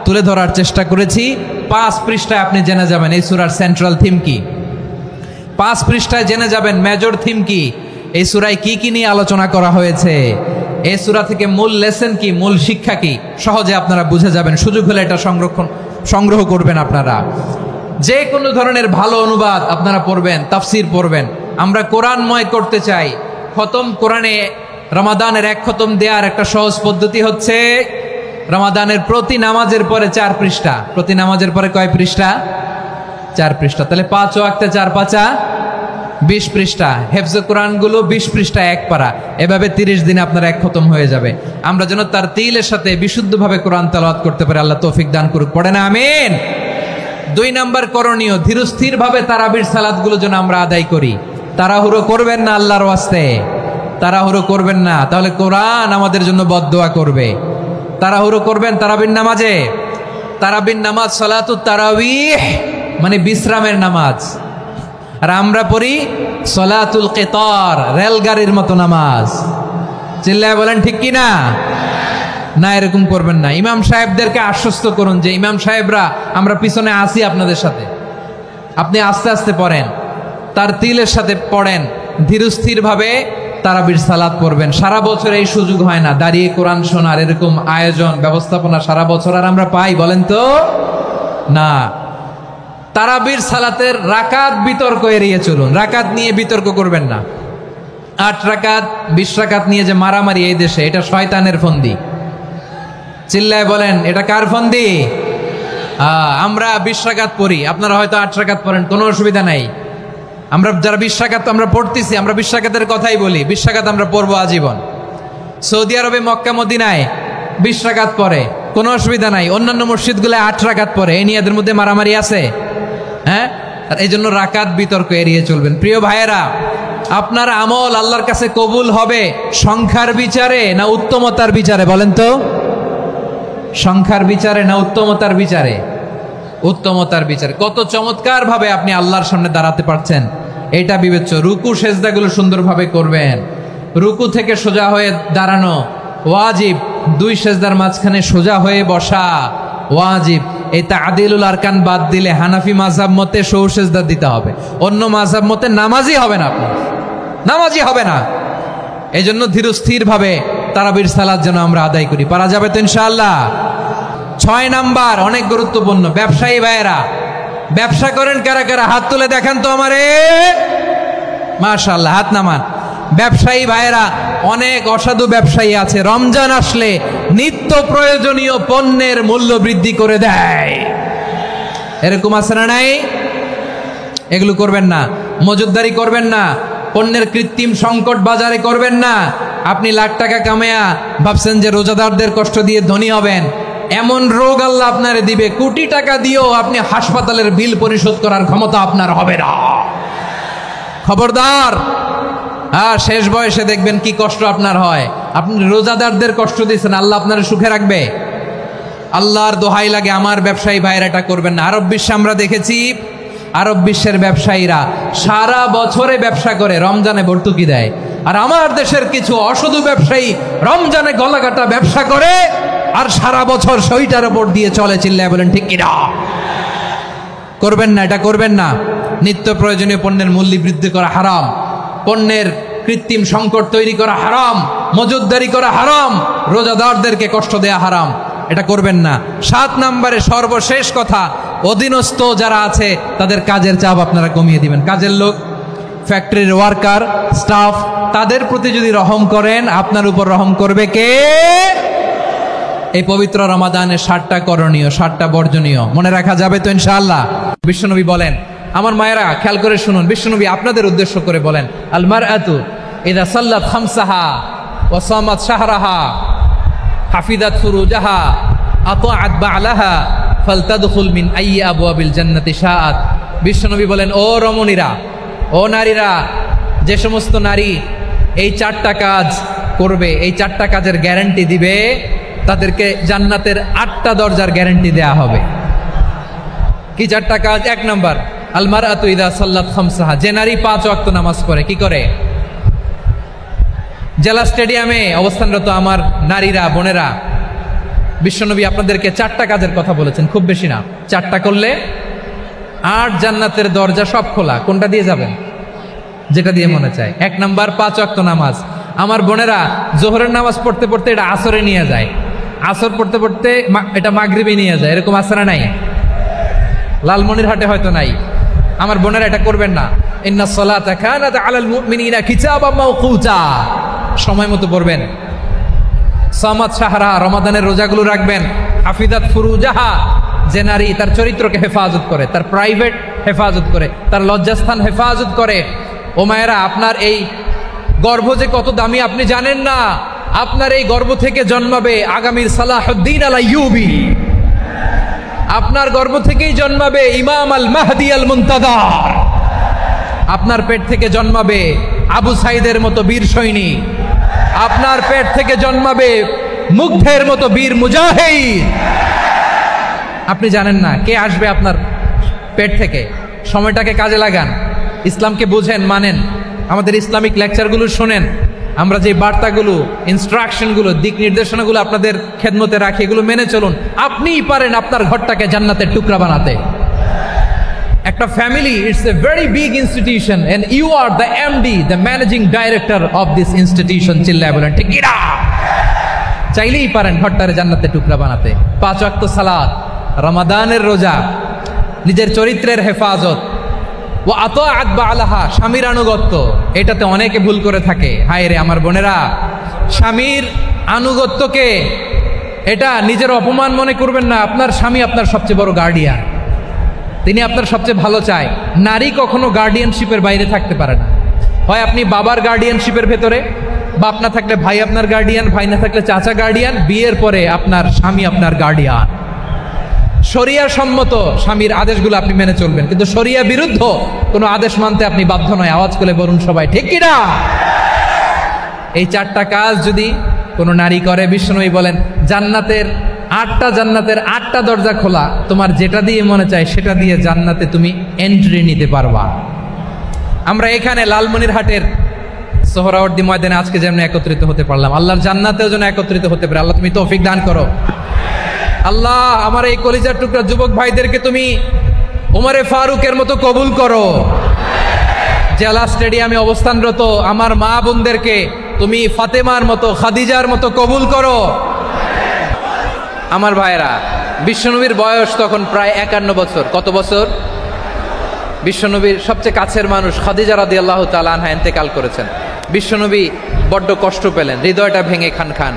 [SPEAKER 1] তুলে ধরার চেষ্টা করেছি। 5 পৃষ্ঠায় আপনি জেনে যাবেন এই সূরার সেন্ট্রাল থিম কি। 5 পৃষ্ঠায় জেনে যাবেন মেজর থিম কি, এই সূরায় কি কি নিয়ে আলোচনা করা হয়েছে, এই সূরা থেকে মূল লেসন কি, মূল শিক্ষা কি, সহজে আপনারা বুঝে যাবেন। সুযোগ হলে এটা সংগ্রহ করবেন। আপনারা যে কোনো ধরনের ভালো অনুবাদ আপনারা পড়বেন, তাফসির পড়বেন, আমরা কোরআনময় করতে চাই। খতম কোরআনে রমাদানের এক খতম দেওয়ার একটা সহজ পদ্ধতি হচ্ছে রমাদানের প্রতি নামাজের পরে 4 পৃষ্ঠা। প্রতি নামাজের পরে কয় পৃষ্ঠা? 4 পৃষ্ঠা। তাহলে 5 ওয়াক্তে 4 পাঁচা 20 পৃষ্ঠা। হেফজ কোরআনগুলো 20 পৃষ্ঠা এক পারা। এভাবে 30 দিনে আপনার এক খতম হয়ে যাবে। আমরা যেন তার তিলের সাথে বিশুদ্ধভাবে কোরআন তেলাওয়াত করতে পারি, আল্লাহ তৌফিক দান করুক। পড়ে না আমিন। 2 নাম্বার করণীয়, ধীরস্থির ভাবে তারাবির সালাতগুলো যেন আমরা আদায় করি। তাড়াহুড়ো করবেন না আল্লাহর ওয়াস্তে, তাড়াহুড়ো করবেন না, তাহলে কোরআন আমাদের জন্য বদদোয়া করবে। তাড়াহুড়ো করবেন তারাবির নামাজে। তারাবির নামাজ সালাতুত তারাবিহ মানে বিশ্রামের নামাজ, আর আমরা পড়ি সালাতুল কিতার, রেলগাড়ির মতো নামাজ। চিল্লায় বলেন ঠিক কি না? না, এরকম করবেন না। ইমাম সাহেবদেরকে আশ্বস্ত করুন যে ইমাম সাহেবরা আমরা পিছনে আসি আপনাদের সাথে, আপনি আস্তে আস্তে পড়েন, তার তিলের সাথে পড়েন, ধীরস্থির ভাবে তারাবির সালাত পড়বেন। সারা বছর এই সুযোগ হয় না দাঁড়িয়ে কোরআন শোনার, এরকম আয়োজন ব্যবস্থাপনা সারা বছর আর আমরা পাই বলেন তো না। তারাবির সালাতের রাকাত বিতর্ক এড়িয়ে চলুন, রাকাত নিয়ে বিতর্ক করবেন না। 8 রাকাত 20 রাকাত নিয়ে যে মারামারি এই দেশে, এটা শয়তানের ফন্দি। চিল্লায় বলেন এটা কার ফন্দি? আমরা 20 রাকাত পড়ি, আপনারা হয়তো 8 রাকাত পড়েন, কোনো অসুবিধা নাই। আমরা যারা 20 রাকাত আমরা পড়তেছি, আমরা 20 রাকাতের কথাই বলি, 20 রাকাত আমরা পড়বো আজীবন। সৌদি আরবে মক্কা মদিনায় 20 রাকাত পড়ে, কোনো অসুবিধা নাই। অন্যান্য মসজিদগুলো 8 রাকাত পড়ে, এই নিয়ে এদের মধ্যে মারামারি আছে? হ্যাঁ, এই জন্য রাকাত বিতর্ক এড়িয়ে চলবেন। প্রিয় ভাইয়েরা, আপনার আমল আল্লাহর কাছে কবুল হবে সংখ্যার বিচারে না উত্তমতার বিচারে বলেন তো? সংখ্যার বিচারে না উত্তমতার বিচারে? উত্তমতার বিচারে। কত চমৎকার ভাবে আপনি আল্লাহর সামনে দাঁড়াতে পারছেন এটা বিবেচ্য। রুকু সেজদাগুলো সুন্দরভাবে করবেন, রুকু থেকে সোজা হয়ে দাঁড়ানো ওয়াজিব, 2 সেজদার মাঝখানে সোজা হয়ে বসা ওয়াজিব। এই তাদিলুল আরকান বাদ দিলে হানাফি মাযহাব মতে সৌ সেজদা দিতে হবে, অন্য মাযহাব মতে নামাজই হবে না, আপনি নামাজই হবে না। এই জন্য ধীরস্থির ভাবে তারাবির সালাত যেন আমরা আদায় করি। পারা যাবে তো ইনশাআল্লাহ? 6 নাম্বার অনেক গুরুত্বপূর্ণ। ব্যবসায়ী ভাইয়েরা, ব্যবসা করেন কারা কারা? হাত তুলে দেখান তো আমারে। মাশাআল্লাহ, হাত নামান। ব্যবসায়ী ভাইয়েরা, অনেক অসাধু ব্যবসায়ী আছে, রমজান আসলে নিত্য প্রয়োজনীয় পণ্যের মূল্য বৃদ্ধি করে দেয়। এরকম আছে না নাই? এগুলো করবেন না, মজুদদারি করবেন না, পণ্যের কৃত্রিম সংকট বাজারে করবেন না। আপনি লাখ টাকা কামায়া ভাবছেন যে রোজাদারদের কষ্ট দিয়ে ধনী হবেন, এমন রোগ আল্লাহ আপনারে দিবে, কোটি টাকা দিয়েও আপনি হাসপাতালের বিল পরিশোধ করার ক্ষমতা আপনার হবে না। খবরদার। শেষ বয়সে দেখবেন কি কষ্ট আপনার হয়। আপনি রোজাদারদের কষ্ট দিয়েছেন, আল্লাহ আপনার সুখে রাখবে? আল্লাহর দোহাই লাগে আমার ব্যবসায়ী ভাইয়েরা এটা করবেন না। আরব বিশ্বে আমরা দেখেছি, আরব বিশ্বের ব্যবসায়ীরা সারা বছরে ব্যবসা করে, রমজানে ভর্তুকি দেয়। আর আমার দেশের কিছু অসাধু ব্যবসায়ী রমজানে গলাকাটা ব্যবসা করে আর সারা বছর সইটার উপর দিয়ে চলে। চিল্লায় বলেন ঠিক কিনা? করবেন না, এটা করবেন না। নিত্য প্রয়োজনীয় পণ্যের মূল্য বৃদ্ধি করা হারাম, পণ্যের কৃত্রিম সংকট তৈরি করা হারাম, মজুদদারি করা হারাম, রোজাদারদেরকে কষ্ট দেয়া হারাম, এটা করবেন না। 7 নম্বরে সর্বশেষ কথা, অধীনস্থ যারা আছে তাদের কাজের চাপ আপনারা কমিয়ে দিবেন। কাজের লোক, ফ্যাক্টরির ওয়ার্কার, স্টাফ, তাদের প্রতি যদি রহম করেন, আপনার উপর রহম করবে কে? এই পবিত্র রমাদানের 7টা করণীয়, 7টা বর্জনীয় মনে রাখা যাবে তো ইনশাআল্লাহ? বিশ্বনবী বলেন, আমার মায়েরা খেয়াল করে শুনুন, বিশ্বনবী আপনাদের উদ্দেশ্য করে বলেন, আল মারআতু ইযা সাল্লাত খামসাহা ওয়া সামাত শাহরাহা হাফিজাত ফুরুজাহা আতাআত বা'লাহা ফালতাদখুল মিন আইয়ি আবওয়াবিল জান্নাতি শাআত। বিশ্বনবী বলেন, ও রমণীরা, ও নারীরা, যে সমস্ত নারী এই 4টা কাজ করবে, এই 4টা কাজের গ্যারান্টি দিবে, তাদেরকে জান্নাতের 8টা দরজার গ্যারান্টি দেয়া হবে। কি 4টা কাজ? 1 নাম্বার, আল মারআতু ইযা সাল্লাত খামসাহা, যে নারী 5 ওয়াক্ত নামাজ পড়ে। কি করে? জেলা স্টেডিয়ামে অবস্থানরত আমার নারীরা, বোনেরা, বিশ্বনবী আপনাদেরকে 4টা কাজের কথা বলেছেন, খুব বেশি না। 4টা করলে 8 জান্নাতের দরজা সব খোলা। কোনটা দিয়ে যাবেন? যেটা দিয়ে মনে চায়। 1 নাম্বার 5 ওয়াক্ত নামাজ। আমার বোনেরা জোহরের নামাজ পড়তে পড়তে এটা আসরে নিয়ে যায়, আসর পড়তে পড়তে এটা মাগরিবে নিয়ে যায়। এরকম আসরে নাই? লালমনিরহাটে হয়তো নাই। আমার বোনেরা এটা করবেন না। ইন্নাস সালাতা কানাত আলাল মুমিনিনা কিতাবাম মাওকুতা, সময় মতো পড়বেন। সামাত শাহরা, রমাদানের রোজাগুলো রাখবেন। হাফিজাত ফুরুজাহা, যে নারী তার চরিত্রকে হেফাজত করে, তার প্রাইভেট হেফাজত করে, তার লজ্জাস্থান হেফাজত করে। ও মায়েরা, আপনার এই গর্ভ যে কত দামি আপনি জানেন না। আপনার এই গর্ভ থেকে জন্মাবে আগামীর সালাহুদ্দিন আল আইয়ুবী। আপনার গর্ভ থেকেই জন্মাবে ইমাম আল মাহদি আল মুনতাজার। আপনার পেট থেকে জন্মাবে আবু সাইদের মতো বীর সৈনিক। আপনার পেট থেকে জন্মাবে মুগ্ধের মতো বীর মুজাহিদ। আপনি জানেন না কে আসবে আপনার পেট থেকে। সময়টাকে কাজে লাগান, ইসলামকে বুঝেন, মানেন, আমাদের ইসলামিক লেকচারগুলো শোনেন। আমরা যে বার্তাগুলো, ইনস্ট্রাকশনগুলো, দিক নির্দেশনাগুলো আপনাদের খেদমতে রাখি, এগুলো মেনে চলুন। আপনিই পারেন আপনার ঘরটাকে জান্নাতের টুকরা বানাতে। একটা family, it's a very big institution and you are the MD, the managing director of this institution. চিল্লায় বলেন ঠিক কি না? চাইলেই পারেন ঘরটারে জান্নাতের টুকরা বানাতে। 5 ওয়াক্ত সালাত, রমাদানের রোজা, নিজের চরিত্রের হেফাজত, ও আতাআত বালাহা, স্বামীর আনুগত্য। এটাতে অনেকে ভুল করে থাকে। হায় রে আমার বোনেরা, স্বামীর আনুগত্যকে এটা নিজের অপমান মনে করবেন না। আপনার স্বামী আপনার সবচেয়ে বড় গার্ডিয়ান, তিনি আপনার সবচেয়ে ভালো চায়। নারী কখনো গার্ডিয়ানশিপের বাইরে থাকতে পারে না। হয় আপনি বাবার গার্ডিয়ানশিপের ভেতরে, বাপ না থাকলে ভাই আপনার গার্ডিয়ান, ভাই না থাকলে চাচা গার্ডিয়ান, বিয়ের পরে আপনার স্বামী আপনার গার্ডিয়ান। শরিয়া সম্মত স্বামীর আদেশগুলো আপনি মেনে চলবেন, কিন্তু শরিয়া বিরুদ্ধ কোনো আদেশ মানতে আপনি বাধ্য নয়। আওয়াজ করে বলুন সবাই ঠিক কি না? এই 4টা কাজ যদি কোনো নারী করে, বিশ্বনবী বলেন জান্নাতের 8টা দরজা খোলা, তোমার যেটা দিয়ে মনে চায় সেটা দিয়ে জান্নাতে তুমি এন্ট্রি নিতে পারবা। আমরা এখানে লালমনিরহাটের সোহরাওয়ার্দী ময়দানে আজকে যেমন একত্রিত হতে পারলাম, আল্লাহর জান্নাতেও যেন একত্রিত হতে পারে। আল্লাহ তুমি তৌফিক দান করো। আল্লাহ আমার এই কলিজার টুকরা যুবক ভাইদেরকে তুমি উমরে ফারুকের মতো কবুল করো। জেলা স্টেডিয়ামে অবস্থানরত আমার মা বোনদেরকে তুমি ফাতেমার মতো, খাদিজার মতো কবুল করো। আমার ভাইরা, বিশ্বনবীর বয়স তখন প্রায় 51 বছর। কত বছর? বিশ্বনবীর সবচেয়ে কাছের মানুষ খাদিজা রাদিয়াল্লাহু তাআলা আনহা ইন্তেকাল করেছেন। বিশ্বনবী বড্ড কষ্ট পেলেন, হৃদয়টা ভেঙে খান খান।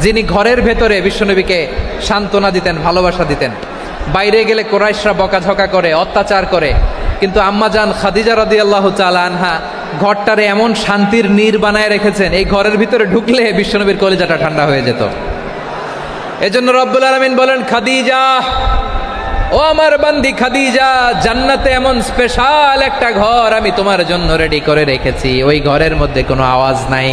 [SPEAKER 1] যিনি ঘরের ভেতরে বিশ্বনবীকে সান্ত্বনা দিতেন, ভালোবাসা দিতেন, বাইরে গেলে কোরাইশরা বকাঝকা করে, অত্যাচার করে, কিন্তু আম্মাজান খাদিজা রাদিয়াল্লাহু তাআলা আনহা ঘরটারে এমন শান্তির নীড় বানায় রেখেছেন, এই ঘরের ভিতরে ঢুকলে বিশ্বনবীর কলিজাটা ঠান্ডা হয়ে যেত। এজন্য রব্বুল আলামিন বলেন, খাদিজা, ও আমার বান্দি খাদিজা, জান্নাতে এমন স্পেশাল একটা ঘর আমি তোমার জন্য রেডি করে রেখেছি। ওই ঘরের মধ্যে কোনো আওয়াজ নাই,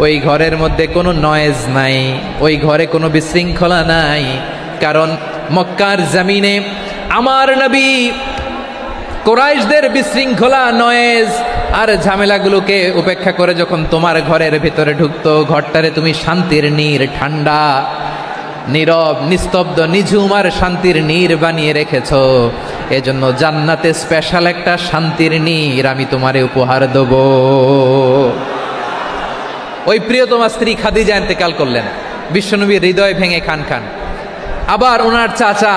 [SPEAKER 1] ওই ঘরের মধ্যে কোনো নয়েজ নাই, ওই ঘরে কোনো বিশৃঙ্খলা নাই। কারণ মক্কার জমিনে আমার নবী কুরাইশদের বিশৃঙ্খলা, নয়েজ আর ঝামেলাগুলোকে উপেক্ষা করে যখন তোমার ঘরের ভিতরে ঢুকতো, ঘরটারে তুমি শান্তির নীড়, ঠান্ডা, নীরব, নিস্তব্ধ, নিঝুম আর শান্তির নীড় বানিয়ে রেখেছো। এজন্য জান্নাতে স্পেশাল একটা শান্তির নীড় আমি তোমারে উপহার দেব। ওই প্রিয়তমা স্ত্রী খাদিজা ইন্তেকাল করলেন, বিশ্বনবীর হৃদয় ভেঙে খান খান। আবার ওনার চাচা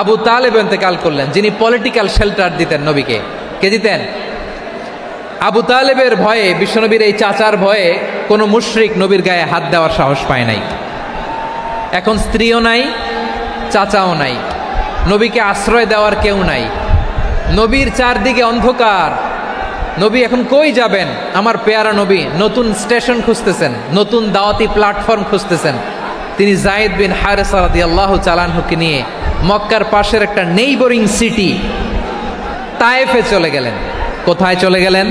[SPEAKER 1] আবু তালেব ইন্তেকাল করলেন, যিনি পলিটিক্যাল শেল্টার দিতেন নবীকে। কে দিতেন? আবু তালেবের ভয়ে, বিশ্বনবীর এই চাচার ভয়ে কোনো মুশরিক নবীর গায়ে হাত দেওয়ার সাহস পায় নাই। এখন স্ত্রীও নাই, চাচাও নাই, নবীকে আশ্রয় দেওয়ার কেউ নাই। নবীর চারদিকে অন্ধকার। নবী এখন কই যাবেন? আমার পেয়ারা নবী নতুন স্টেশন খুঁজতেছেন, নতুন দাওয়াতি প্ল্যাটফর্ম খুঁজতেছেন। তিনি যায়েদ বিন হারেসা রাদিয়াল্লাহু তাআলা আনহুকে নিয়ে মক্কার পাশের একটা নেইবরিং সিটি তায়েফে চলে গেলেন। কোথায় চলে গেলেন?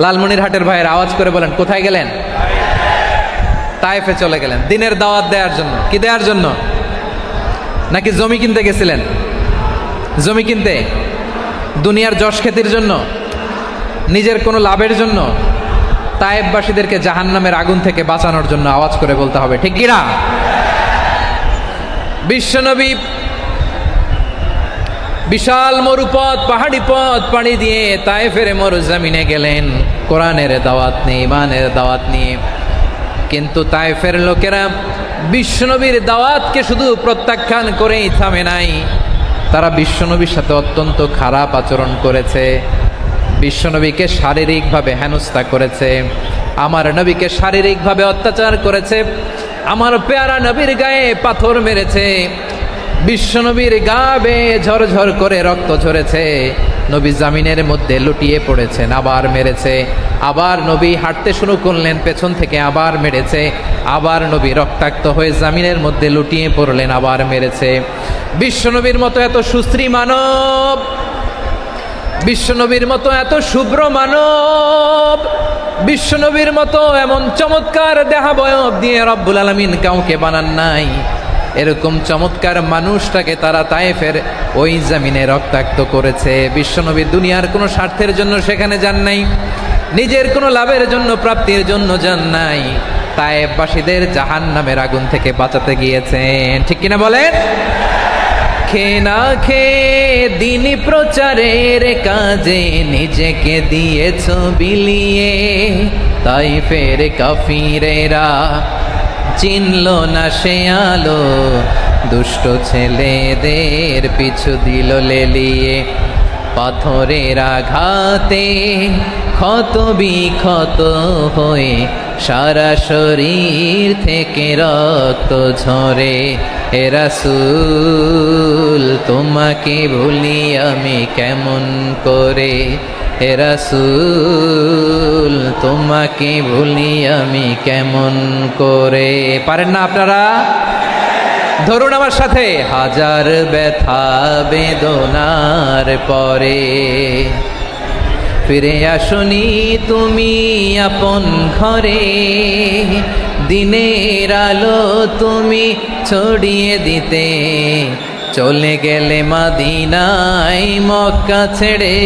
[SPEAKER 1] লালমনিরহাটের ভাইয়ের আওয়াজ করে বলেন, কোথায় গেলেন? তায়েফে চলে গেলেন দিনের দাওয়াত দেওয়ার জন্য। কি দেওয়ার জন্য? নাকি জমি কিনতে গেছিলেন? জমি কিনতে, দুনিয়ার যশ খ্যাতির জন্য, নিজের কোনো লাভের জন্য? তায়েফবাসীদেরকে জাহান্নামের আগুন থেকে বাঁচানোর জন্য। আওয়াজ করে বলতে হবে ঠিক কিনা? বিশ্বনবী বিশাল মরুপথ, পাহাড়ি পথ পাড়ি দিয়ে তায়েফের মরুজমিনে গেলেন কোরআনের দাওয়াত নিয়ে, ইমানের দাওয়াত নিয়ে। কিন্তু তায়েফের লোকেরা বিশ্বনবীর দাওয়াতকে শুধু প্রত্যাখ্যান করেই থামে নাই, তারা বিশ্বনবীর সাথে অত্যন্ত খারাপ আচরণ করেছে। বিশ্বনবীকে শারীরিকভাবে হেনস্থা করেছে, আমার নবীকে শারীরিকভাবে অত্যাচার করেছে, আমার পেয়ারা নবীর গায়ে পাথর মেরেছে, বিশ্বনবীর গা বেয়ে ঝরঝর করে রক্ত ঝরেছে, নবী জামিনের মধ্যে লুটিয়ে পড়েছেন, আবার মেরেছে, আবার নবী হাঁটতে শুরু করলেন, পেছন থেকে আবার মেরেছে, আবার নবী রক্তাক্ত হয়ে জামিনের মধ্যে লুটিয়ে পড়লেন, আবার মেরেছে। বিশ্বনবীর মতো এত সুশ্রী মানব, বিশ্বনবীর মতো এত শুভ্র মানব, বিশ্বনবীর মতো এমন চমৎকার দেহাবয়ব দিয়ে রব্বুল আলামিন কাউকে বানান নাই। এরকম চমৎকার মানুষটাকে তারা তায়েফের ওই জমিনে রক্তাক্ত করেছে। বিশ্বনবী দুনিয়ার কোনো স্বার্থের জন্য সেখানে যান নাই, নিজের কোনো লাভের জন্য, প্রাপ্তির জন্য যান নাই, তায়েফবাসীদের জাহান্নামের আগুন থেকে বাঁচাতে গিয়েছেন। ঠিক কিনা বলেন? খেয়ে না খেয়ে দিনী প্রচারের কাজে নিজেকে দিয়েছ বিলিয়ে, তাইফের কাফিরেরা চিনল না সে আলো, দুষ্ট ছেলেদের পিছু দিল লেলিয়ে, পাথরের আঘাতে ক্ষত বিক্ষত হয়ে সারা শরীর থেকে রক্ত ঝরে। হে রাসূল তোমাকে ভুলি আমি কেমন করে, হে রাসূল তোমাকে ভুলি আমি কেমন করে। পারেন না আপনারা? ধরুন আমার সাথে। হাজার ব্যথা বেদনার পরে ফিরে আসনি তুমি আপন ঘরে, দিনের আলো তুমি ছড়িয়ে দিতে, চলে গেলে মদিনায় মক্কা ছেড়ে।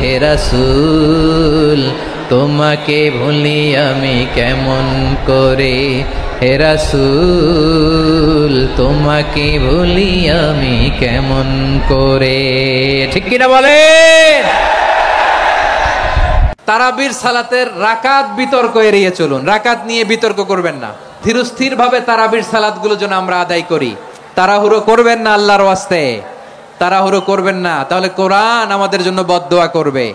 [SPEAKER 1] হে রাসূল তোমাকে ভুলি আমি কেমন করে, হে রাসূল তোমাকে ভুলি আমি কেমন করে। ঠিক কিনা বলেন? তারাবির সালাতের রাকাত বিতর্ক এড়িয়ে চলুন। রাকাত নিয়ে বিতর্ক করবেন না। ধীরস্থির ভাবে তারাবির সালাতগুলো যেন আমরা আদায় করি। তাড়াহুড়ো করবেন না আল্লাহর ওয়াস্তে, তাড়াহুড়ো করবেন না, তাহলে কোরআন আমাদের জন্য বদদোয়া করবে।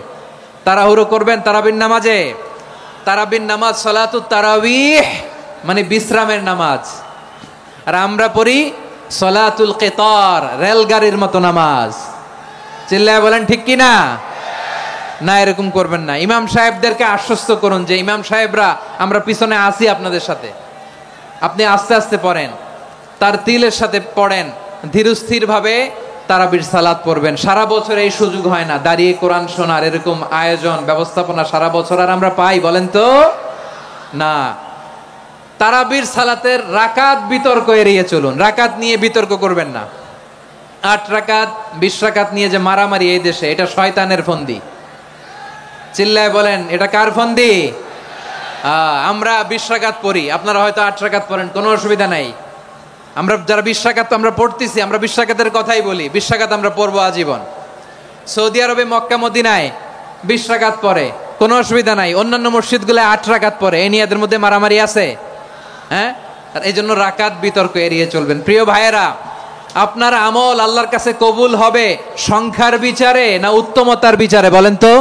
[SPEAKER 1] তাড়াহুড়ো করবেন তারাবির নামাজে। তারাবির নামাজ সালাতুত তারাবিহ মানে বিশ্রামের নামাজ, আর আমরা পড়ি সালাতুল কিতার, রেলগাড়ির মতো নামাজ। চিল্লায় বলেন ঠিক কিনা? না, এরকম করবেন না। ইমাম সাহেবদেরকে আশ্বস্ত করুন যে ইমাম সাহেবরা আমরা পিছনে আসি আপনাদের সাথে, আপনি আস্তে আস্তে পড়েন, তার তিলের সাথে পড়েন, ধীরস্থির ভাবে তারাবির সালাত পড়বেন। সারা বছর এই সুযোগ হয় না দাঁড়িয়ে কোরআন শোনার, এরকম আয়োজন ব্যবস্থাপনা সারা বছর আর আমরা পাই বলেন তো? না। তারাবির সালাতের রাকাত বিতর্ক এড়িয়ে চলুন। রাকাত নিয়ে বিতর্ক করবেন না। 8 রাকাত 20 রাকাত নিয়ে যে মারামারি এই দেশে, এটা শয়তানের ফন্দি। চিল্লায় বলেন এটা কার ফন্দি? আমরা 20 রাকাত পড়ি, আপনারা হয়তো 8 রাকাত পড়েন, কোনো অসুবিধা নাই। আমরা যারা 20 রাকাত আমরা পড়তেছি, আমরা 20 রাকাতের কথাই বলি, 20 রাকাত আমরা পড়বো আজীবন। সৌদি আরবে মক্কা মদিনায় 20 রাকাত পড়ে, কোনো অসুবিধা নাই। অন্যান্য মসজিদগুলো 8 রাকাত পড়ে, এই নিয়ে এদের মধ্যে মারামারি আছে? হ্যাঁ, এই জন্য রাকাত বিতর্ক এড়িয়ে চলবেন। প্রিয় ভাইয়েরা, আপনার আমল আল্লাহর কাছে কবুল হবে সংখ্যার বিচারে না উত্তমতার বিচারে বলেন তো?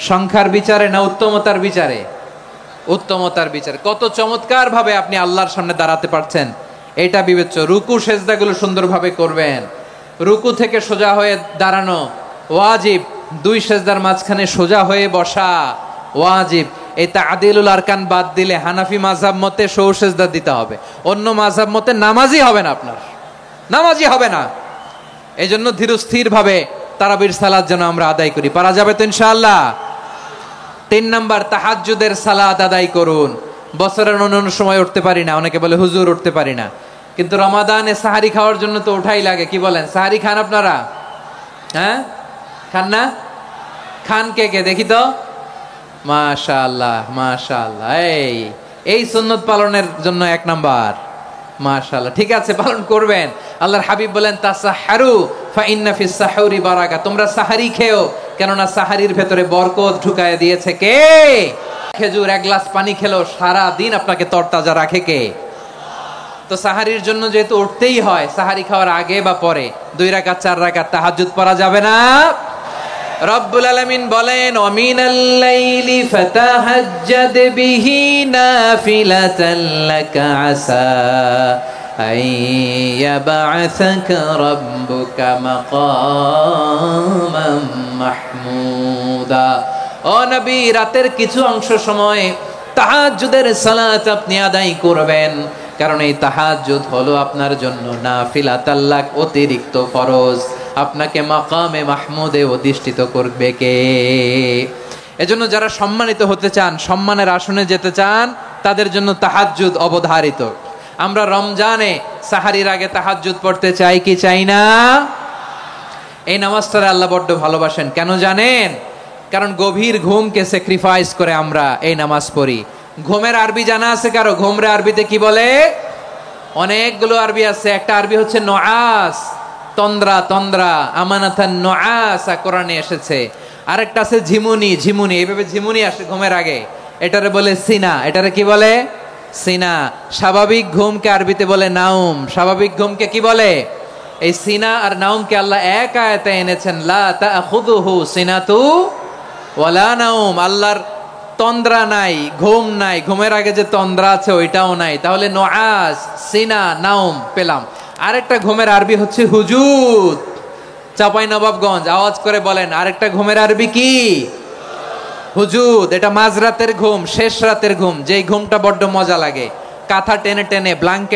[SPEAKER 1] সংখ্যার বিচারে না উত্তমতার বিচারে? উত্তমতার বিচারে। কত চমৎকার ভাবে আপনি আল্লাহর সামনে দাঁড়াতে পারছেন এটা বিবেচ্য। রুকু সেজদাগুলো সুন্দরভাবে করবেন। রুকু থেকে সোজা হয়ে দাঁড়ানো ওয়াজিব, 2 সেজদার মাঝখানে সোজা হয়ে বসা ওয়াজিব। এই তা'দিলুল আরকান বাদ দিলে হানাফি মাযহাব মতে সৌ সেজদা দিতে হবে, অন্য মাযহাব মতে নামাজই হবে না, আপনার নামাজই হবে না। এই জন্য ধীরস্থির ভাবে তারাবির সালাত যেন আমরা আদায় করি। পারা যাবে তো ইনশাআল্লাহ? 3 নাম্বার, তাহাজ্জুদের সালাত আদায় করুন। বছরের অন্য সময় উঠতে পারি না, অনেকে বলে হুজুর উঠতে পারি না, কিন্তু রমাদানে সাহারি খাওয়ার জন্য তো ওঠাই লাগে। কি বলেন, সাহারি খান আপনারা? হ্যাঁ, খান না? খান কে কে দেখি তো? মাশাআল্লাহ মাশাআল্লাহ। এই সুন্নত পালনের জন্য 1 নাম্বার। মাশাআল্লাহ, ঠিক আছে, পালন করবেন। আল্লাহর হাবিব বলেন তাসাহহারু ফা ইন্না ফিস সাহুরি বারাকা, তোমরা সাহারি খেও, কেননা সাহারির ভেতরে বরকত ঢুকায় দিয়েছে কে? খেজুর 1 গ্লাস পানি খেলেও সারা দিন আপনাকে তরতাজা রাখে কে? তো সাহারির জন্য যেহেতু উঠতেই হয়, সাহারি খাওয়ার আগে বা পরে 2 রাকাত 4 রাকাত তাহাজ্জুদ পড়া যাবে না? রব্বুল আলামিন বলেন ওয়ামিনাল লাইলি ফাতাহাজ্জাদ বিহি নাফিলাতান লাকা আসা আইয়াবআসাকা রাব্বুকা মাকামান মাহমুদা। ও নবী, রাতের কিছু অংশ সময় তাহাজ্জুদের সালাত আপনি আদায় করবেন, কারণ এই তাহাজ্জুদ হলো আপনার জন্য নাফিলাতাল লাক, অতিরিক্ত ফরজ। আপনাকে মাকামে মাহমুদে অধিষ্ঠিত করবে কে? এজন্য যারা সম্মানিত হতে চান, সম্মানের আসনে যেতে চান, তাদের জন্য তাহাজ্জুদ অবধারিত। আমরা রমজানে সাহারির আগে তাহাজ্জুদ পড়তে চাই কি চাই না? এই নামাজটা আল্লাহ বড্ড ভালোবাসেন। কেন জানেন? কারণ গভীর ঘুমকে স্যাক্রিফাইস করে আমরা এই নামাজ পড়ি। ঘুমের আরবি জানা আছে কারো? ঘুমরে আরবিতে কি বলে? অনেকগুলো আরবি আছে। একটা আরবি হচ্ছে নুআস, তন্দ্রা, তন্দ্রা, আমানাতান নুআস কোরআনে এসেছে। আরেকটা আছে ঝিমুনি, ঝিমুনি, এইভাবে ঝিমুনি আসে ঘুমের আগে, এটারে বলে সিনা। এটারে কি বলে? সিনা। স্বাভাবিক ঘুমকে আরবিতে বলে নাউম। স্বাভাবিক ঘুমকে কি বলে? এই সিনা আর নাউমকে আল্লাহ এক আয়াতে এনেছেন, লা তাখুযুহু সিনাতু ওয়ালা নাউম। আল্লাহর তন্দ্রা নাই, ঘুম নাই। ঘুমের আগে যে তন্দ্রা আছে ওইটাও নাই। তাহলে নুআস, সিনা, নাউম পেলাম। আরেকটা ঘুমের আরবি হচ্ছে হুজুদ। চাঁপাইনবাবগঞ্জ আওয়াজ করে বলেন, আরেকটা ঘুমের আরবি কি? হুজুদ। এটা মাঝরাতের ঘুম, শেষ রাতের ঘুম, যেই ঘুমটা বড্ড মজা লাগে। কাঁথা টেনে টেনে, ব্ল্যাঙ্কেট